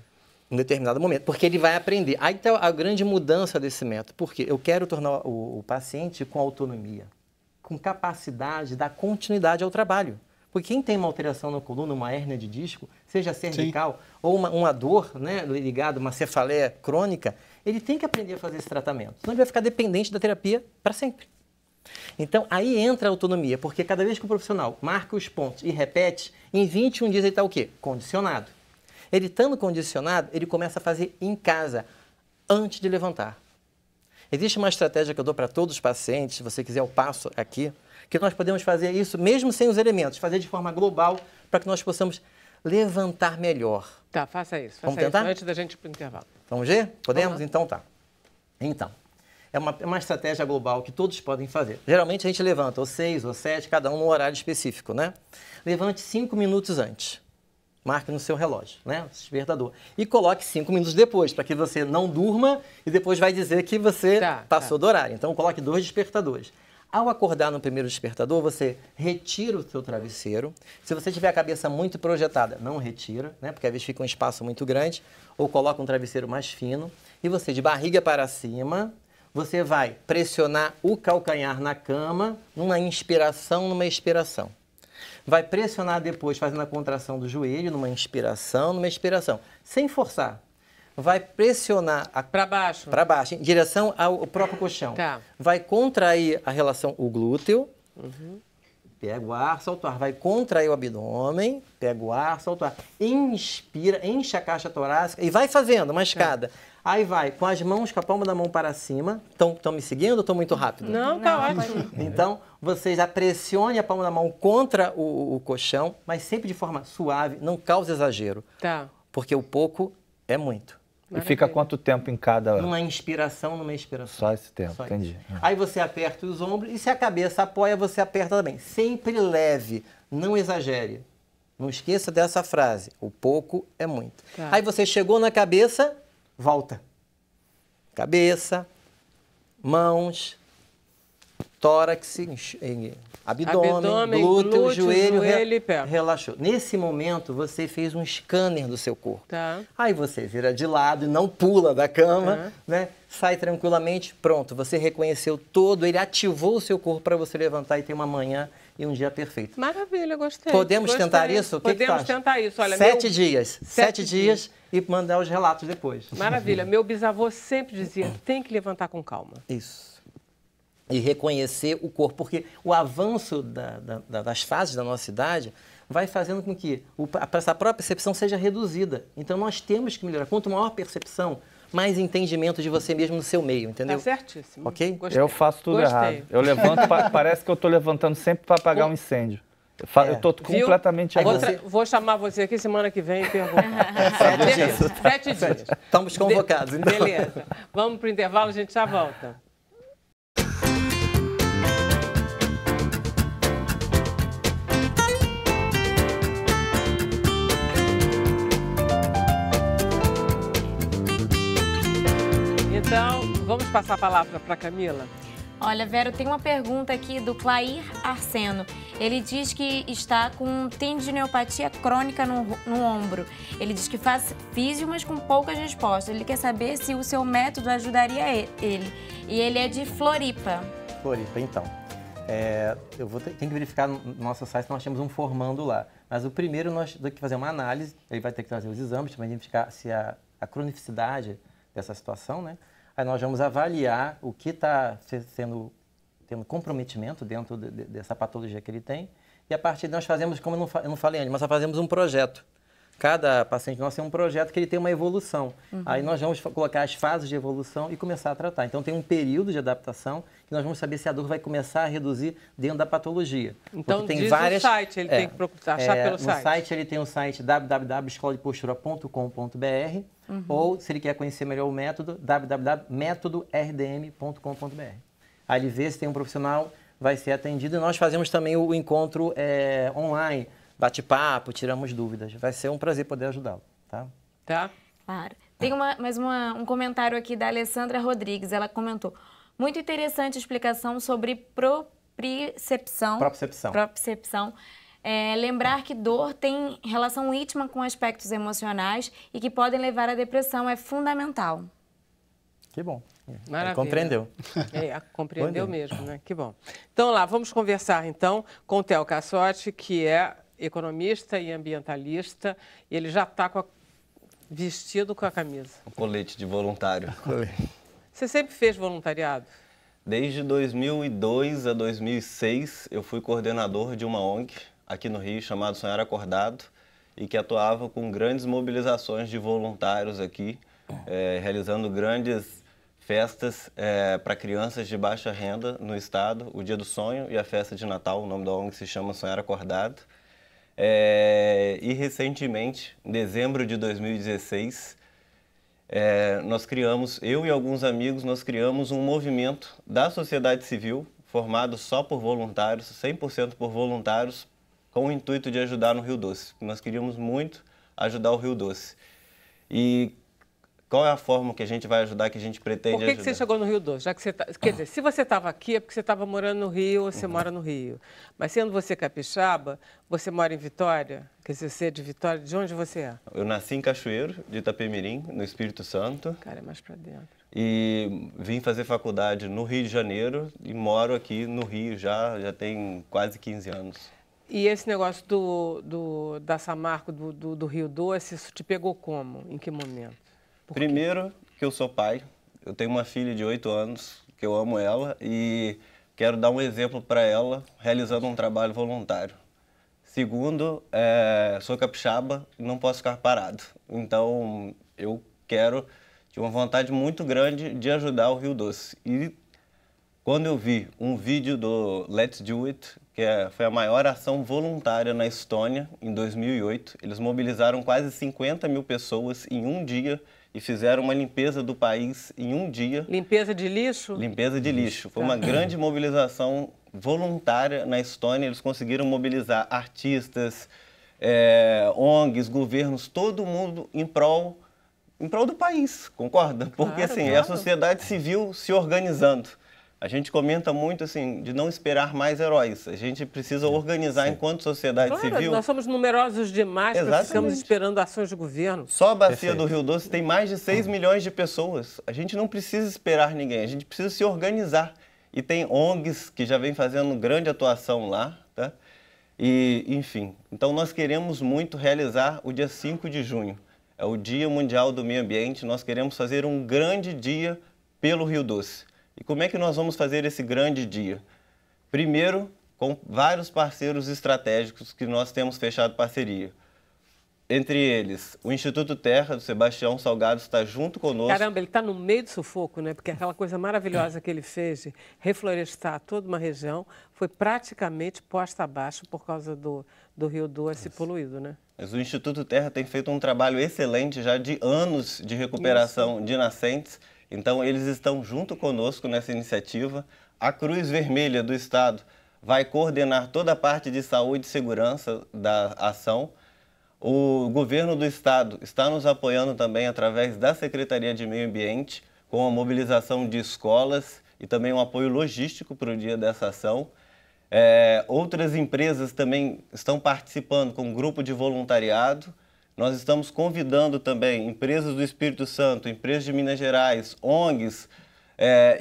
em determinado momento, porque ele vai aprender. Aí está a grande mudança desse método, porque eu quero tornar o paciente com autonomia, com capacidade de dar continuidade ao trabalho. Porque quem tem uma alteração na coluna, uma hérnia de disco, seja cervical ou uma dor, né, ligada a uma cefaleia crônica, ele tem que aprender a fazer esse tratamento. Senão ele vai ficar dependente da terapia para sempre. Então, aí entra a autonomia, porque cada vez que o profissional marca os pontos e repete, em 21 dias ele está o quê? Condicionado. Ele estando condicionado, ele começa a fazer em casa, antes de levantar. Existe uma estratégia que eu dou para todos os pacientes, se você quiser eu passo aqui, que nós podemos fazer isso mesmo sem os elementos, fazer de forma global para que nós possamos levantar melhor. Tá, faça isso. Vamos tentar? Antes da gente ir para o intervalo. Vamos ver? Podemos? Vamos lá. Então tá. Então, é uma estratégia global que todos podem fazer. Geralmente a gente levanta ou 6 ou 7, cada um no horário específico, né? Levante 5 minutos antes. Marque no seu relógio, né? O despertador. E coloque 5 minutos depois, para que você não durma e depois vai dizer que você passou do horário. Então, coloque 2 despertadores. Ao acordar no primeiro despertador, você retira o seu travesseiro. Se você tiver a cabeça muito projetada, não retira, né? Porque às vezes fica um espaço muito grande. Ou coloca um travesseiro mais fino. E você, de barriga para cima, você vai pressionar o calcanhar na cama, numa inspiração, numa expiração. Vai pressionar depois, fazendo a contração do joelho, numa inspiração, numa expiração. Sem forçar. Vai pressionar para baixo. Para baixo, em direção ao próprio colchão. Tá. Vai contrair a relação, o glúteo. Pega o ar, solta o ar. Vai contrair o abdômen. Pega o ar, solta o ar. Inspira, enche a caixa torácica e vai fazendo uma escada. Aí vai com as mãos, com a palma da mão para cima. Estão me seguindo ou estou muito rápido? Não, tá ótimo. Então, você já pressione a palma da mão contra o colchão, mas sempre de forma suave, não cause exagero. Tá. Porque o pouco é muito. E fica quanto tempo em cada... Numa inspiração, numa expiração. Só esse tempo, Só entendi. isso. Aí você aperta os ombros e se a cabeça apoia, você aperta também. Sempre leve, não exagere. Não esqueça dessa frase, o pouco é muito. Tá. Aí você chegou na cabeça, volta. Cabeça, mãos, tórax, abdômen, glúteo, joelho e pé. Relaxou. Nesse momento, você fez um scanner do seu corpo. Tá. Aí você vira de lado e não pula da cama, né? Sai tranquilamente, pronto. Você reconheceu todo, ele ativou o seu corpo para você levantar e ter uma manhã e um dia perfeito. Maravilha, gostei. Podemos tentar isso? Podemos tentar isso. Olha, 7 dias. 7 dias e mandar os relatos depois. Maravilha. Meu bisavô sempre dizia, tem que levantar com calma. Isso. E reconhecer o corpo, porque o avanço das fases da nossa idade vai fazendo com que essa própria percepção seja reduzida. Então, nós temos que melhorar. Quanto maior a percepção, mais entendimento de você mesmo no seu meio, entendeu? Tá certíssimo. Ok? Gostei. Eu faço tudo errado. Eu levanto, parece que eu estou levantando sempre para apagar um incêndio. Eu estou completamente errado. Vou chamar você aqui semana que vem e perguntar. 7 dias. Estamos convocados. Então. Beleza. Vamos para o intervalo, a gente já volta. Então, vamos passar a palavra para a Camila? Olha, Vera, tem uma pergunta aqui do Clair Arseno. Ele diz que está com tendinopatia crônica no ombro. Ele diz que faz físio, mas com poucas respostas. Ele quer saber se o seu método ajudaria ele. E ele é de Floripa. Floripa, então. Tem que verificar no nosso site, nós temos um formando lá. Mas o primeiro, nós temos que fazer uma análise. Ele vai ter que trazer os exames para identificar se a cronicidade dessa situação, né? Aí nós vamos avaliar o que está tendo comprometimento dentro dessa patologia que ele tem. E a partir daí nós fazemos, como eu não falei antes, mas nós fazemos um projeto. Cada paciente nosso tem um projeto que ele tem uma evolução. Aí nós vamos colocar as fases de evolução e começar a tratar. Então tem um período de adaptação que nós vamos saber se a dor vai começar a reduzir dentro da patologia. Então tem várias... o site, ele tem que achar pelo site. No site ele tem o site www.escoladepostura.com.br ou, se ele quer conhecer melhor o método, www.metodordm.com.br. Aí ele vê se tem um profissional, vai ser atendido. E nós fazemos também o encontro online, bate-papo, tiramos dúvidas. Vai ser um prazer poder ajudá-lo, tá? Tá. Claro. Tem um comentário aqui da Alessandra Rodrigues. Ela comentou, muito interessante a explicação sobre propriocepção. Lembrar que dor tem relação íntima com aspectos emocionais e que podem levar à depressão é fundamental. Que bom. Maravilha. Compreendeu. Compreendeu mesmo, né? Que bom. Então, lá, vamos conversar, então, com o Theo Cassotti, que é economista e ambientalista. E ele já está vestido com a camisa. Um colete de voluntário. Você sempre fez voluntariado? Desde 2002 a 2006, eu fui coordenador de uma ONG aqui no Rio, chamado Sonhar Acordado, e que atuava com grandes mobilizações de voluntários aqui, realizando grandes festas para crianças de baixa renda no estado, o Dia do Sonho e a Festa de Natal. O nome da ONG se chama Sonhar Acordado. E recentemente, em dezembro de 2016, eu e alguns amigos, nós criamos um movimento da sociedade civil, formado só por voluntários, 100% por voluntários, com o intuito de ajudar no Rio Doce. Nós queríamos muito ajudar o Rio Doce. E qual é a forma que a gente vai ajudar, que a gente pretende ajudar? Por que você chegou no Rio Doce? Já que quer dizer, se você estava aqui é porque você estava morando no Rio ou você mora no Rio. Mas sendo você capixaba, você mora em Vitória? Quer dizer, você é de Vitória, de onde você é? Eu nasci em Cachoeiro, de Itapemirim, no Espírito Santo. Cara, é mais para dentro. E vim fazer faculdade no Rio de Janeiro e moro aqui no Rio já tem quase 15 anos. E esse negócio da Samarco, do Rio Doce, isso te pegou como? Em que momento? Primeiro, que eu sou pai. Eu tenho uma filha de 8 anos, que eu amo ela e quero dar um exemplo para ela realizando um trabalho voluntário. Segundo, sou capixaba e não posso ficar parado. Então, eu tive uma vontade muito grande de ajudar o Rio Doce. E quando eu vi um vídeo do Let's Do It, que foi a maior ação voluntária na Estônia, em 2008, eles mobilizaram quase 50 mil pessoas em um dia e fizeram uma limpeza do país em um dia. Limpeza de lixo? Limpeza de lixo. Foi uma grande mobilização voluntária na Estônia. Eles conseguiram mobilizar artistas, ONGs, governos, todo mundo em prol do país, concorda? Porque assim, é a sociedade civil se organizando. A gente comenta muito assim de não esperar mais heróis. A gente precisa organizar enquanto sociedade civil. Nós somos numerosos demais para ficarmos esperando ações de governo. Só a bacia do Rio Doce tem mais de 6 milhões de pessoas. A gente não precisa esperar ninguém, a gente precisa se organizar. E tem ONGs que já vem fazendo grande atuação lá, tá? E, enfim, então nós queremos muito realizar o dia 5 de junho. É o Dia Mundial do Meio Ambiente. Nós queremos fazer um grande dia pelo Rio Doce. E como é que nós vamos fazer esse grande dia? Primeiro, com vários parceiros estratégicos que nós temos fechado parceria. Entre eles, o Instituto Terra, do Sebastião Salgado, está junto conosco. Caramba, ele está no meio do sufoco, né? Porque aquela coisa maravilhosa que ele fez de reflorestar toda uma região foi praticamente posta abaixo por causa do Rio Doce poluído, né? Mas o Instituto Terra tem feito um trabalho excelente já de anos de recuperação de nascentes. Então, eles estão junto conosco nessa iniciativa. A Cruz Vermelha do Estado vai coordenar toda a parte de saúde e segurança da ação. O governo do Estado está nos apoiando também através da Secretaria de Meio Ambiente, com a mobilização de escolas e também um apoio logístico para o dia dessa ação. Outras empresas também estão participando com um grupo de voluntariado. Nós estamos convidando também empresas do Espírito Santo, empresas de Minas Gerais, ONGs,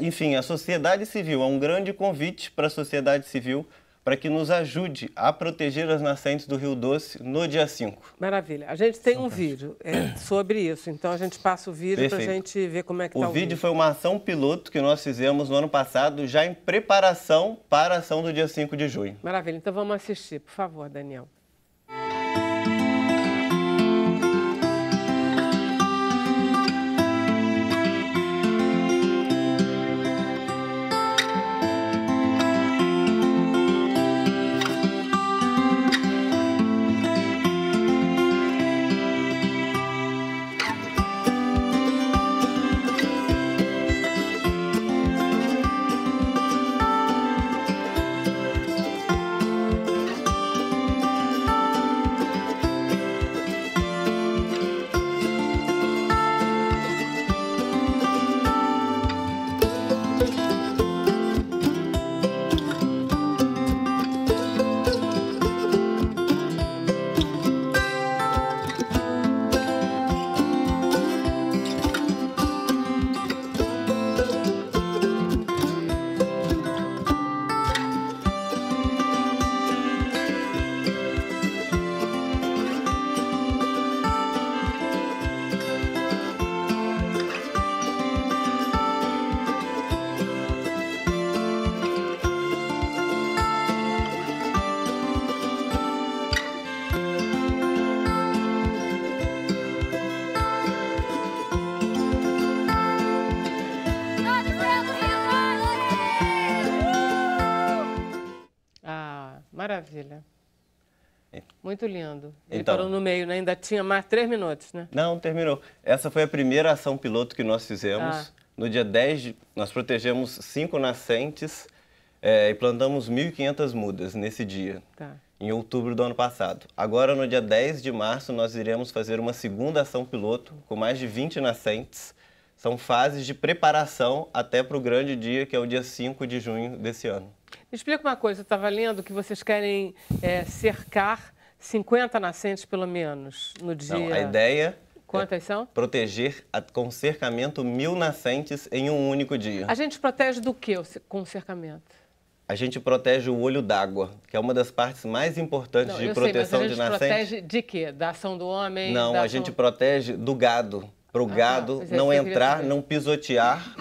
enfim, a sociedade civil. É um grande convite para a sociedade civil para que nos ajude a proteger as nascentes do Rio Doce no dia 5. Maravilha. A gente tem um vídeo sobre isso, então a gente passa o vídeo para a gente ver como é que está o vídeo. O vídeo foi uma ação piloto que nós fizemos no ano passado, já em preparação para a ação do dia 5 de junho. Maravilha. Então vamos assistir, por favor, Daniel. maravilha. Muito lindo. Ele Então, parou no meio, né? Ainda tinha mais 3 minutos, né? Não, terminou. Essa foi a primeira ação piloto que nós fizemos. No dia 10, nós protegemos 5 nascentes e plantamos 1.500 mudas nesse dia, em outubro do ano passado. Agora, no dia 10 de março, nós iremos fazer uma segunda ação piloto com mais de 20 nascentes. São fases de preparação até para o grande dia, que é o dia 5 de junho desse ano. Me explica uma coisa, eu estava lendo que vocês querem cercar 50 nascentes, pelo menos, no dia... Não, a ideia... Quantas são? Proteger com cercamento 1.000 nascentes em um único dia. A gente protege do que com cercamento? A gente protege o olho d'água, que é uma das partes mais importantes de proteção de nascentes. Protege de quê? Da ação do homem? Não, a gente protege do gado. Para o gado não entrar, não pisotear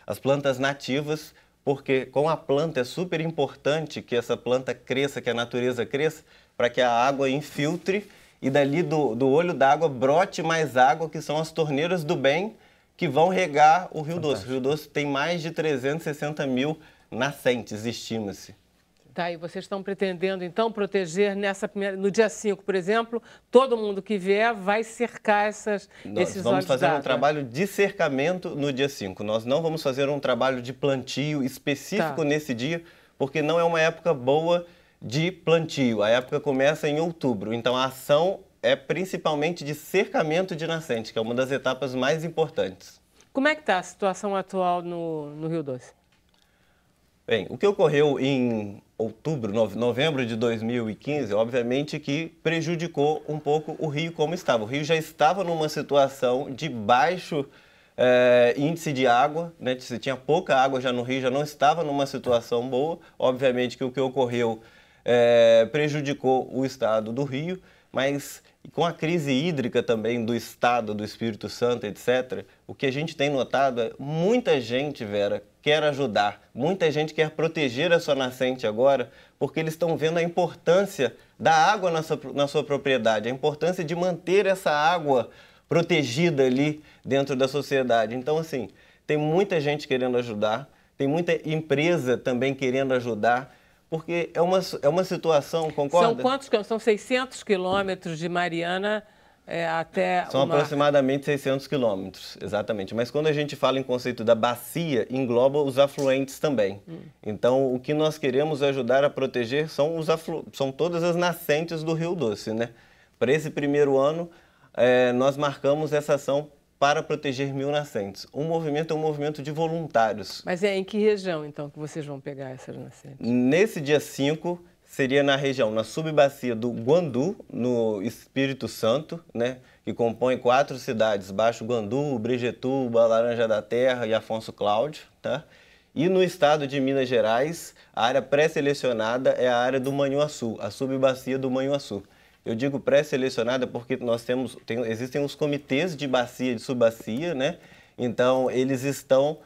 as plantas nativas, porque com a planta é super importante que essa planta cresça, que a natureza cresça, para que a água infiltre e dali do olho d'água brote mais água, que são as torneiras do bem, que vão regar o Rio Doce. O Rio Doce tem mais de 360 mil nascentes, estima-se. Tá, e vocês estão pretendendo, então, proteger no dia 5, por exemplo, todo mundo que vier vai cercar esses olhos d'água. Nós vamos fazer um trabalho de cercamento no dia 5. Nós não vamos fazer um trabalho de plantio específico nesse dia, porque não é uma época boa de plantio. A época começa em outubro, então a ação é principalmente de cercamento de nascente, que é uma das etapas mais importantes. Como é que está a situação atual no Rio Doce? Bem, o que ocorreu em outubro, novembro de 2015, obviamente que prejudicou um pouco o rio como estava. O rio já estava numa situação de baixo índice de água, né? Se tinha pouca água já no rio, já não estava numa situação boa. Obviamente que o que ocorreu prejudicou o estado do Rio, mas com a crise hídrica também do estado do Espírito Santo, etc., o que a gente tem notado é muita gente, Vera, quer ajudar, muita gente quer proteger a sua nascente agora, porque eles estão vendo a importância da água na sua propriedade, a importância de manter essa água protegida ali dentro da sociedade. Então, assim, tem muita gente querendo ajudar, tem muita empresa também querendo ajudar, porque é uma situação, concorda? São quantos quilômetros? São 600 quilômetros de Mariana até São aproximadamente 600 quilômetros, exatamente. Mas quando a gente fala em conceito da bacia, engloba os afluentes também. Então, o que nós queremos ajudar a proteger são todas as nascentes do Rio Doce, né? Para esse primeiro ano, nós marcamos essa ação para proteger 1.000 nascentes. O movimento é um movimento de voluntários. Mas é em que região, então, que vocês vão pegar essas nascentes? Nesse dia 5, seria na região, na subbacia do Guandu, no Espírito Santo, né, que compõe 4 cidades, Baixo Guandu, Brejetuba, Laranja da Terra e Afonso Cláudio, tá? E no estado de Minas Gerais, a área pré-selecionada é a área do Manhuaçu, a subbacia do Manhuaçu. Eu digo pré-selecionada porque existem os comitês de bacia e de subbacia, né? Então, eles estão...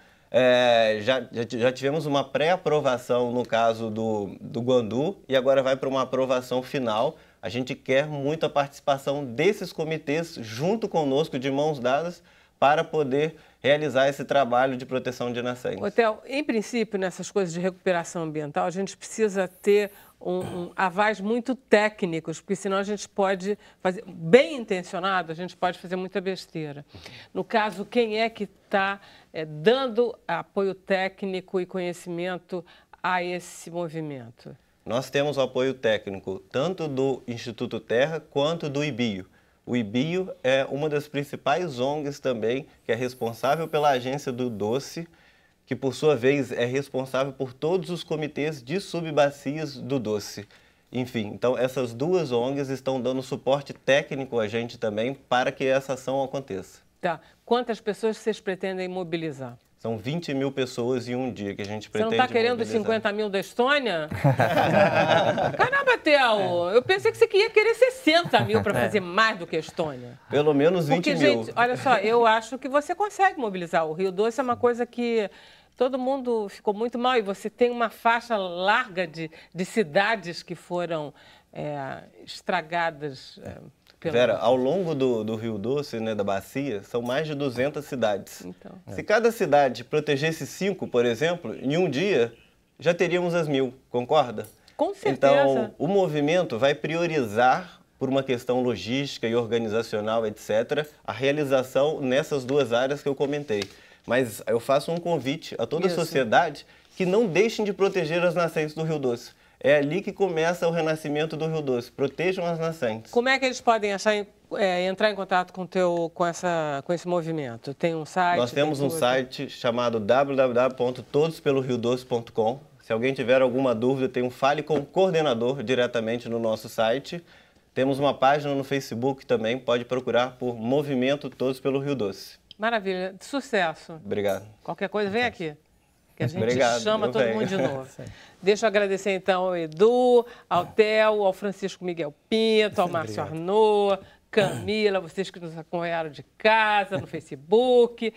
já tivemos uma pré-aprovação no caso do Guandu e agora vai para uma aprovação final. A gente quer muito a participação desses comitês junto conosco, de mãos dadas, para poder realizar esse trabalho de proteção de nascentes. Otel, em princípio, nessas coisas de recuperação ambiental, a gente precisa ter avais muito técnicos, porque senão a gente pode fazer, bem intencionado, a gente pode fazer muita besteira. No caso, quem é que está dando apoio técnico e conhecimento a esse movimento? Nós temos o apoio técnico tanto do Instituto Terra quanto do IBIO. O IBIO é uma das principais ONGs também, que é responsável pela agência do Doce, que por sua vez é responsável por todos os comitês de subbacias do Doce. Enfim, então essas duas ONGs estão dando suporte técnico a gente também para que essa ação aconteça. Tá. Quantas pessoas vocês pretendem mobilizar? São 20.000 pessoas em um dia que a gente pretende mobilizar. Você não está querendo 50 mil da Estônia? Caramba, Theo, eu pensei que você ia querer 60 mil para fazer mais do que a Estônia. Pelo menos 20 Porque, mil. Gente, olha só, eu acho que você consegue mobilizar. O Rio Doce é uma coisa que todo mundo ficou muito mal e você tem uma faixa larga de cidades que foram estragadas. Vera, ao longo do Rio Doce, né, da bacia, são mais de 200 cidades. Então. Se cada cidade protegesse 5, por exemplo, em um dia, já teríamos as 1.000, concorda? Com certeza. Então, o movimento vai priorizar, por uma questão logística e organizacional, etc., a realização nessas 2 áreas que eu comentei. Mas eu faço um convite a toda a sociedade que não deixem de proteger as nascentes do Rio Doce. É ali que começa o renascimento do Rio Doce. Protejam as nascentes. Como é que eles podem entrar em contato com esse movimento? Tem um site? Nós temos um site chamado www.todospeloRioDoce.com. Se alguém tiver alguma dúvida, tem um Fale com o Coordenador diretamente no nosso site. Temos uma página no Facebook também, pode procurar por Movimento Todos pelo Rio Doce. Maravilha, sucesso. Obrigado. Qualquer coisa, vem aqui, que a gente chama todo mundo de novo. Deixa eu agradecer então ao Edu, ao Theo, ao Francisco Miguel Pinto, ao Márcio Arnaud, Camila, vocês que nos acompanharam de casa, no Facebook.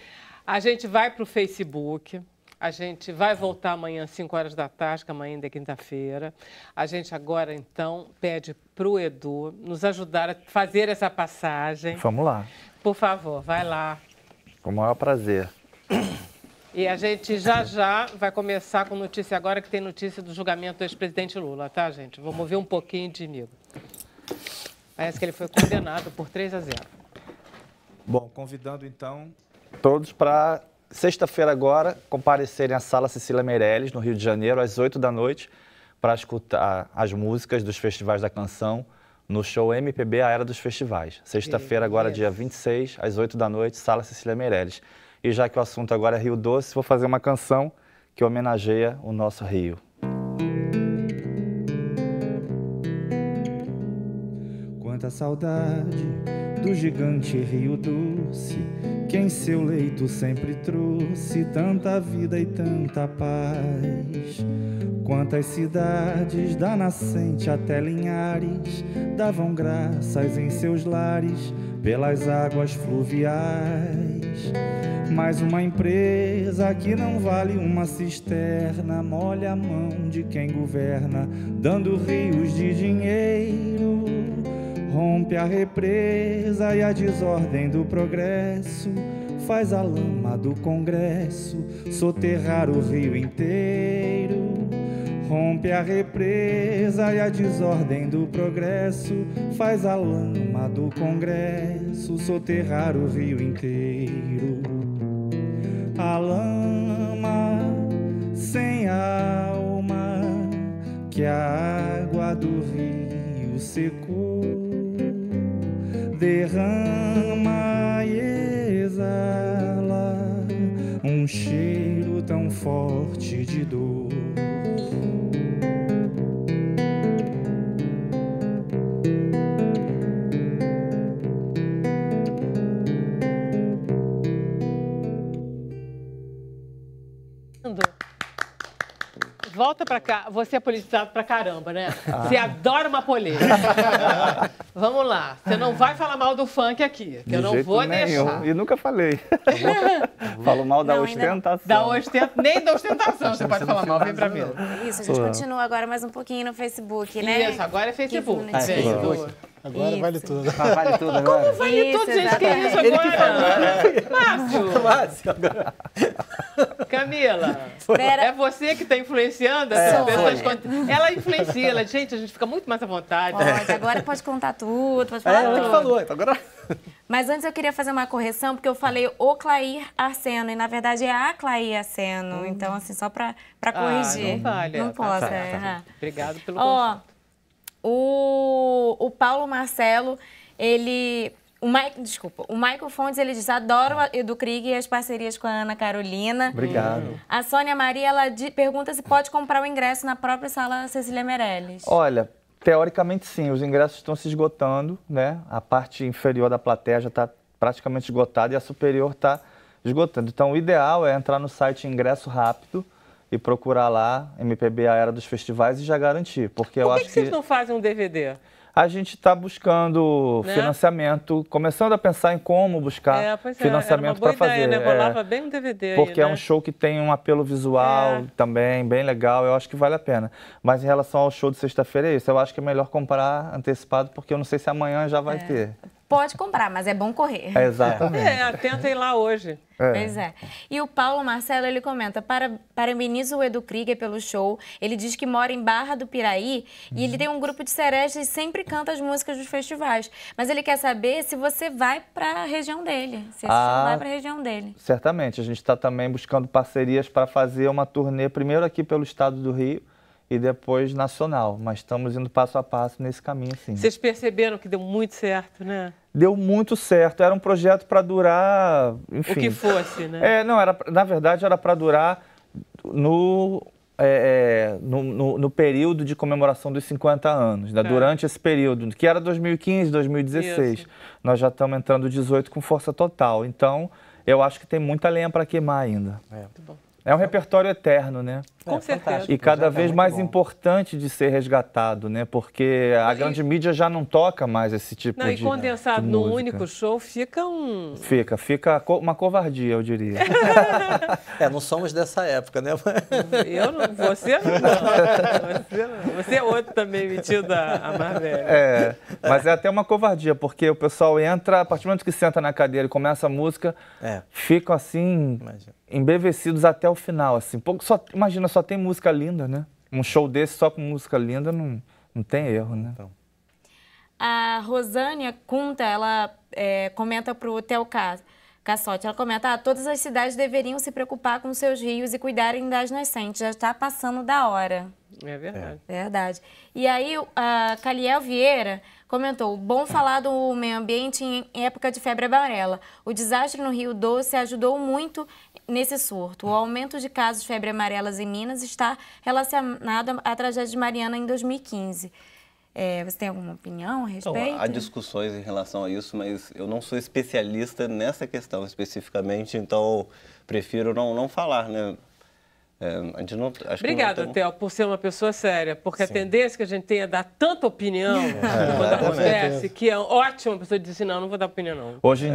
A gente vai para o Facebook. A gente vai voltar amanhã às 5 horas da tarde, que amanhã ainda é quinta-feira. A gente agora, então, pede para o Edu nos ajudar a fazer essa passagem. Vamos lá. Por favor, vai lá. Com o maior prazer. E a gente já vai começar com notícia agora, que tem notícia do julgamento do ex-presidente Lula, tá, gente? Vou mover um pouquinho de inimigo. Parece que ele foi condenado por 3-0. Bom, convidando, então, todos para... sexta-feira agora, comparecerem à Sala Cecília Meirelles, no Rio de Janeiro, às 8 da noite, para escutar as músicas dos festivais da canção no show MPB A Era dos Festivais. Sexta-feira agora, dia 26, às 8 da noite, Sala Cecília Meirelles. E já que o assunto agora é Rio Doce, vou fazer uma canção que homenageia o nosso Rio. Quanta saudade do gigante Rio Doce, que em seu leito sempre trouxe tanta vida e tanta paz. Quantas cidades da nascente até Linhares davam graças em seus lares pelas águas fluviais. Mas uma empresa que não vale uma cisterna molha a mão de quem governa, dando rios de dinheiro. Rompe a represa e a desordem do progresso, faz a lama do Congresso soterrar o Rio inteiro. Rompe a represa e a desordem do progresso, faz a lama do Congresso soterrar o Rio inteiro. A lama sem alma que a água do rio secou, derrama e exala um cheiro tão forte de dor. Volta pra cá. Você é politizado pra caramba, né? Você adora uma polêmica. Vamos lá. Você não vai falar mal do funk aqui, que eu não vou deixar. E nunca falei. Falo mal da ostentação. Nem da ostentação você pode falar mal. Vem pra mim. Isso, a gente continua agora mais um pouquinho no Facebook, né? Isso, agora é Facebook. Agora vale tudo. Vale tudo agora. Como vale tudo, gente? Que isso agora? Márcio! Camila, é você que está influenciando as pessoas? Ela influencia, gente, a gente fica muito mais à vontade. Pode, agora pode contar tudo, pode falar tudo. Ela que falou, agora... Mas antes eu queria fazer uma correção, porque eu falei o Clair Arseno, e na verdade é a Clair Arseno. Então, assim, só para corrigir. Não vale. Não posso errar. Obrigado pelo contato. O Paulo Marcelo, o Michael Fontes, ele diz: adoro o Edu Krieg e as parcerias com a Ana Carolina. Obrigado. A Sônia Maria, ela pergunta se pode comprar o ingresso na própria Sala Cecília Meirelles. Olha, teoricamente sim, os ingressos estão se esgotando, né? A parte inferior da plateia já está praticamente esgotada e a superior está esgotando. Então, o ideal é entrar no site Ingresso Rápido e procurar lá MPB A Era dos Festivais e já garantir, porque eu acho que... Por que vocês não fazem um DVD? A gente está buscando financiamento, começando a pensar em como buscar financiamento para fazer. Né? Rolava bem um DVD porque aí, né? É um show que tem um apelo visual também, bem legal, eu acho que vale a pena. Mas em relação ao show de sexta-feira é isso, eu acho que é melhor comprar antecipado, porque eu não sei se amanhã já vai ter. pode comprar, mas é bom correr. Exatamente. Tentem lá hoje. Pois é. E o Paulo Marcelo, ele comenta, parabeniza o Edu Krieger pelo show. Ele diz que mora em Barra do Piraí e ele tem um grupo de serestas e sempre canta as músicas dos festivais. Mas ele quer saber se você vai para a região dele, se esse show vai para a região dele. Certamente. A gente está também buscando parcerias para fazer uma turnê, primeiro aqui pelo estado do Rio e depois nacional. Mas estamos indo passo a passo nesse caminho, sim. Vocês perceberam que deu muito certo, né? Deu muito certo. Era um projeto para durar, enfim... O que fosse, né? Na verdade, era para durar no período de comemoração dos 50 anos, né? Durante esse período, que era 2015, 2016. Isso. Nós já estamos entrando 18 com força total. Então, eu acho que tem muita lenha para queimar ainda. Muito bom. É um repertório eterno, né? Com certeza. E cada vez mais importante de ser resgatado, né? Porque a grande mídia já não toca mais esse tipo de música. E condensado num único show fica um... Fica uma covardia, eu diria. Não somos dessa época, né? Eu não, você não. Você é outro também metido a mais velho. Mas é até uma covardia, porque o pessoal entra, a partir do momento que senta na cadeira e começa a música, ficam assim... embevecidos até o final, assim. Imagina, só tem música linda, né? Um show desse só com música linda não tem erro, né? Então. A Rosânia Kunta, ela comenta para o Theo Cassotti, ela comenta, todas as cidades deveriam se preocupar com seus rios e cuidarem das nascentes, já está passando da hora. É verdade. Verdade. E aí, a Caliel Vieira comentou, bom falar do meio ambiente em época de febre amarela. O desastre no Rio Doce ajudou muito nesse surto. O aumento de casos de febre amarelas em Minas está relacionado à tragédia de Mariana em 2015. Você tem alguma opinião a respeito? Há discussões em relação a isso, mas eu não sou especialista nessa questão especificamente, então prefiro não falar, né? Obrigada, Theo, por ser uma pessoa séria, porque a tendência que a gente tem é dar tanta opinião quando acontece, que é ótimo a pessoa dizer assim, não vou dar opinião não. Hoje em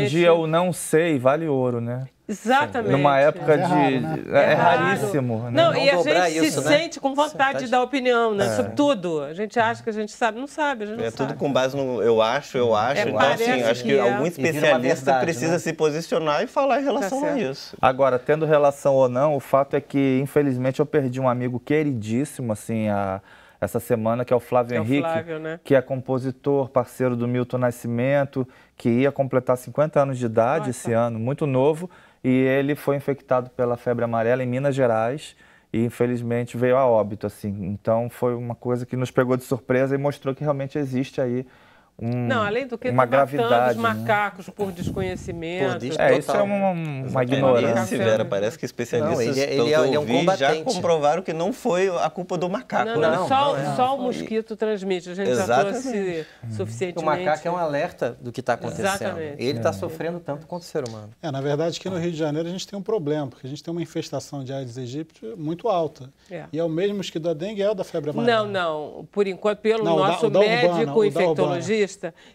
dia o não sei vale ouro, né? Exatamente. Numa época é raríssimo. Né? Não, e a gente se sente com vontade de dar opinião, né? Sobre tudo. A gente acha que a gente sabe, não sabe, a gente não sabe. Tudo com base no eu acho. Então, assim, acho que algum especialista precisa se posicionar e falar em relação a isso. Agora, tendo relação ou não, o fato é que, infelizmente, eu perdi um amigo queridíssimo, assim, essa semana, que é o Flávio Henrique, Flávio, né? que é compositor, parceiro do Milton Nascimento, que ia completar 50 anos de idade esse ano, muito novo, e ele foi infectado pela febre amarela em Minas Gerais e, infelizmente, veio a óbito, assim. Então, foi uma coisa que nos pegou de surpresa e mostrou que realmente existe aí além do que uma gravidade, os macacos, né? Por desconhecimento. Isso é uma ignorância. Vera, parece que especialistas ele é um combatente. Já comprovaram que não foi a culpa do macaco. Só o mosquito transmite. A gente já trouxe suficientemente. O macaco é um alerta do que está acontecendo. Exatamente. Ele está sofrendo tanto quanto o ser humano. Na verdade, aqui no Rio de Janeiro a gente tem um problema, porque a gente tem uma infestação de Aedes aegypti muito alta. E é o mesmo mosquito da dengue e da febre amarela. Não. Por enquanto, pelo nosso médico infectologista,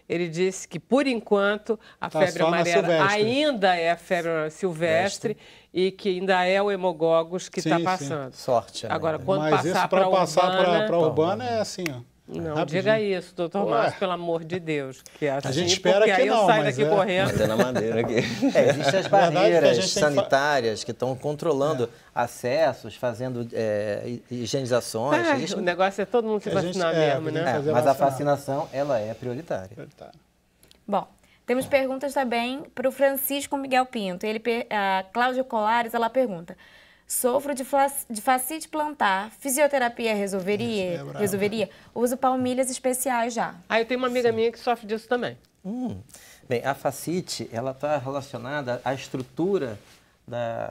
ele disse que, por enquanto, a febre amarela ainda é a febre silvestre e que ainda é o hemogogos que está passando. Sorte. Né? Agora, quando passar para a urbana é assim, ó. Não, rapidinho. Diga isso, doutor Márcio, pelo amor de Deus. Que é assim, a gente espera que aí não, eu saio daqui correndo. Batendo a madeira aqui. Existem as barreiras sanitárias que estão controlando acessos, fazendo higienizações. O negócio é todo mundo se vacinar mesmo, né? Mas a vacinação, ela é prioritária. Bom, temos perguntas também para o Francisco Miguel Pinto. A Cláudia Colares, ela pergunta... Sofro de fascite plantar, fisioterapia resolveria? Uso palmilhas especiais já. Eu tenho uma amiga minha que sofre disso também. Bem, a fascite, ela está relacionada à estrutura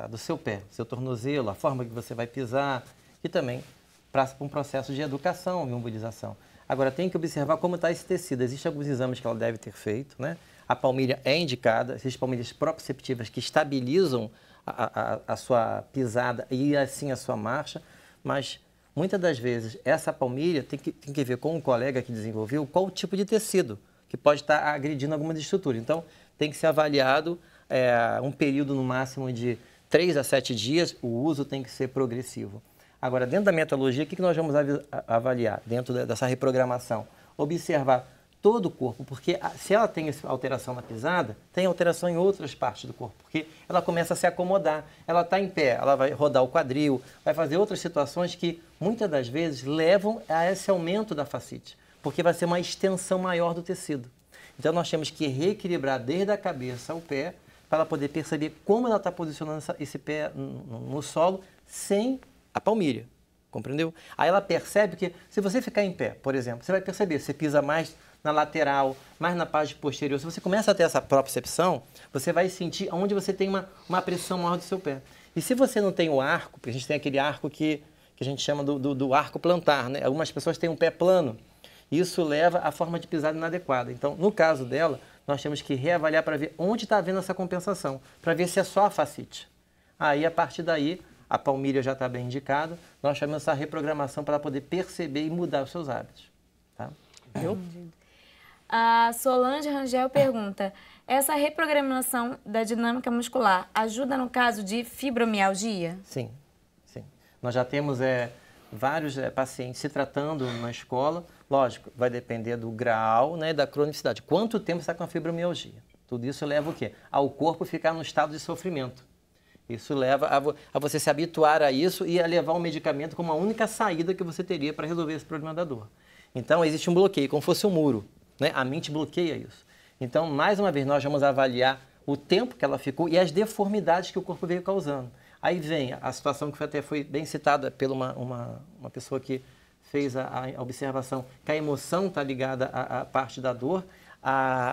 do seu pé, seu tornozelo, a forma que você vai pisar e também para um processo de educação e mobilização. Agora, tem que observar como está esse tecido. Existem alguns exames que ela deve ter feito, né? A palmilha é indicada, existem palmilhas proprioceptivas que estabilizam a sua pisada e assim a sua marcha, mas muitas das vezes essa palmilha tem que ver com um colega que desenvolveu qual o tipo de tecido que pode estar agredindo alguma estrutura. Então, tem que ser avaliado um período no máximo de 3 a 7 dias, o uso tem que ser progressivo. Agora, dentro da metodologia, o que nós vamos avaliar dentro dessa reprogramação? Observar todo o corpo, porque se ela tem essa alteração na pisada, tem alteração em outras partes do corpo, porque ela começa a se acomodar, ela está em pé, ela vai rodar o quadril, vai fazer outras situações que muitas das vezes levam a esse aumento da fascite, porque vai ser uma extensão maior do tecido. Então nós temos que reequilibrar desde a cabeça ao pé, para ela poder perceber como ela está posicionando esse pé no solo sem a palmilha. Compreendeu? Aí ela percebe que, se você ficar em pé, por exemplo, você vai perceber, você pisa mais na lateral, mais na parte posterior. Se você começa a ter essa propriocepção, você vai sentir onde você tem uma pressão maior do seu pé. E se você não tem o arco, porque a gente tem aquele arco que a gente chama do arco plantar, né? Algumas pessoas têm um pé plano. Isso leva à forma de pisada inadequada. Então, no caso dela, nós temos que reavaliar para ver onde está havendo essa compensação, para ver se é só a fascite. Aí, a partir daí, a palmilha já está bem indicada, nós chamamos essa reprogramação para ela poder perceber e mudar os seus hábitos. Tá? A Solange Rangel pergunta, essa reprogramação da dinâmica muscular ajuda no caso de fibromialgia? Sim, sim. Nós já temos vários pacientes se tratando na escola. Lógico, vai depender do grau, né, da cronicidade. Quanto tempo você está com a fibromialgia? Tudo isso leva o quê? Ao corpo ficar no estado de sofrimento. Isso leva a você se habituar a isso e a levar o medicamento como a única saída que você teria para resolver esse problema da dor. Então, existe um bloqueio, como se fosse um muro, né? A mente bloqueia isso. Então, mais uma vez, nós vamos avaliar o tempo que ela ficou e as deformidades que o corpo veio causando. Aí vem a situação que até foi bem citada por uma pessoa que fez a observação, que a emoção está ligada à parte da dor,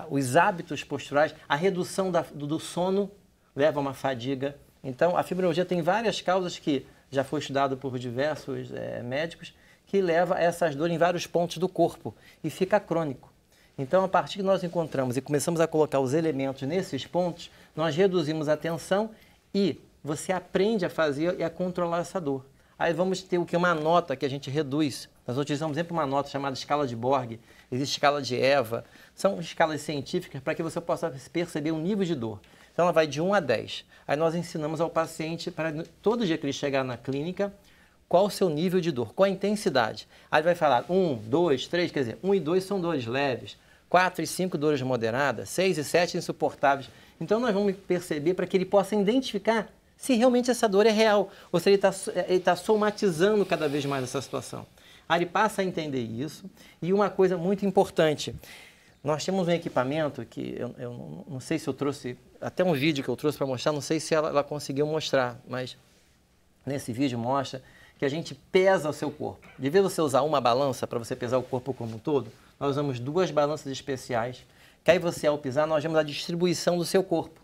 os hábitos posturais, a redução do sono leva a uma fadiga. Então, a fibromialgia tem várias causas que já foi estudado por diversos médicos, que leva a essas dores em vários pontos do corpo e fica crônico. Então, a partir que nós encontramos e começamos a colocar os elementos nesses pontos, nós reduzimos a tensão e você aprende a fazer e a controlar essa dor. Aí vamos ter o que? Uma nota que a gente reduz. Nós utilizamos sempre uma nota chamada escala de Borg, existe escala de Eva, são escalas científicas para que você possa perceber o nível de dor. Então ela vai de 1 a 10. Aí nós ensinamos ao paciente, para todo dia que ele chegar na clínica, qual o seu nível de dor, qual a intensidade. Aí ele vai falar 1, 2, 3, quer dizer, 1 e 2 são dores leves, 4 e 5 dores moderadas, 6 e 7 insuportáveis. Então nós vamos perceber para que ele possa identificar se realmente essa dor é real, ou se ele está somatizando cada vez mais essa situação. Aí ele passa a entender isso. E uma coisa muito importante, nós temos um equipamento que eu não sei se eu trouxe, até um vídeo que eu trouxe para mostrar, não sei se ela conseguiu mostrar, mas nesse vídeo mostra que a gente pesa o seu corpo. De vez você usar uma balança para você pesar o corpo como um todo, nós usamos 2 balanças especiais, que aí você, ao pisar, nós vemos a distribuição do seu corpo.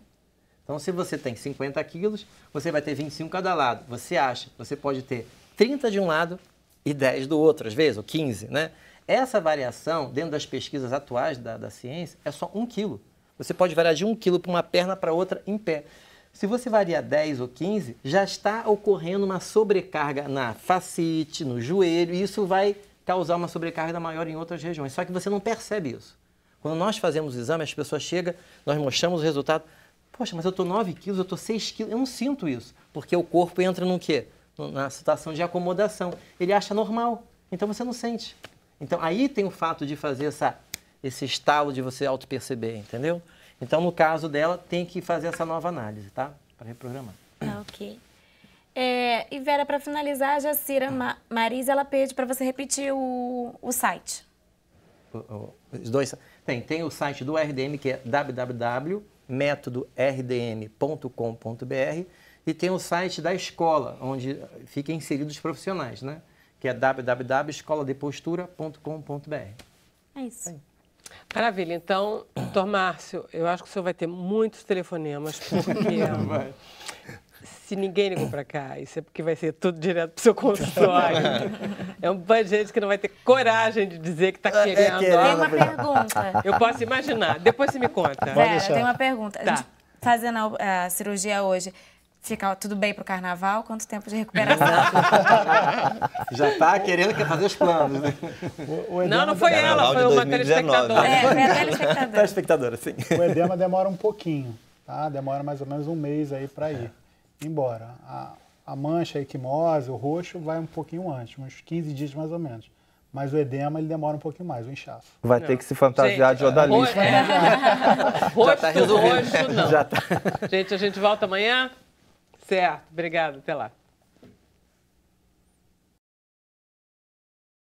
Então, se você tem 50 quilos, você vai ter 25 cada lado. Você pode ter 30 de um lado e 10 do outro, às vezes, ou 15, né? Essa variação, dentro das pesquisas atuais da ciência, é só 1 quilo. Você pode variar de 1 quilo para uma perna para outra em pé. Se você varia 10 ou 15, já está ocorrendo uma sobrecarga na fascite, no joelho, e isso vai causar uma sobrecarga maior em outras regiões. Só que você não percebe isso. Quando nós fazemos o exame, as pessoas chegam, nós mostramos o resultado. Poxa, mas eu estou 9 quilos, eu estou 6 quilos, eu não sinto isso. Porque o corpo entra no quê? Na situação de acomodação. Ele acha normal, então você não sente. Então aí tem o fato de fazer esse estalo de você auto-perceber, entendeu? Então no caso dela tem que fazer essa nova análise, tá? Para reprogramar. Ok. E Vera, para finalizar, a Jacira Marisa, ela pede para você repetir o site. Os dois? Tem o site do RDM, que é www.metodordm.com.br, e tem o site da escola, onde ficam inseridos os profissionais, né? Que é www.escoladepostura.com.br. É isso. Maravilha. Então, doutor Márcio, eu acho que o senhor vai ter muitos telefonemas, porque se ninguém ligou para cá, isso é porque vai ser tudo direto para o seu consultório. É um bando de gente que não vai ter coragem de dizer que está querendo. Tem uma pergunta. Eu posso imaginar. Depois você me conta. Vera, tem uma pergunta. A gente fazendo a cirurgia hoje, fica tudo bem para o carnaval? Quanto tempo de recuperação? Já está querendo fazer os planos, né? Não foi ela, foi uma telespectadora. Foi a telespectadora. Telespectadora, sim. O edema demora um pouquinho, tá? Demora mais ou menos um mês aí para ir embora. A mancha, a equimose, o roxo vai um pouquinho antes, uns 15 dias mais ou menos. mas o edema ele demora um pouquinho mais, o inchaço. Vai ter que se fantasiar de odalisca. Rosto, tá resolvido. rosto, não. Já tá. Gente, a gente volta amanhã? Certo. Obrigada. Até lá.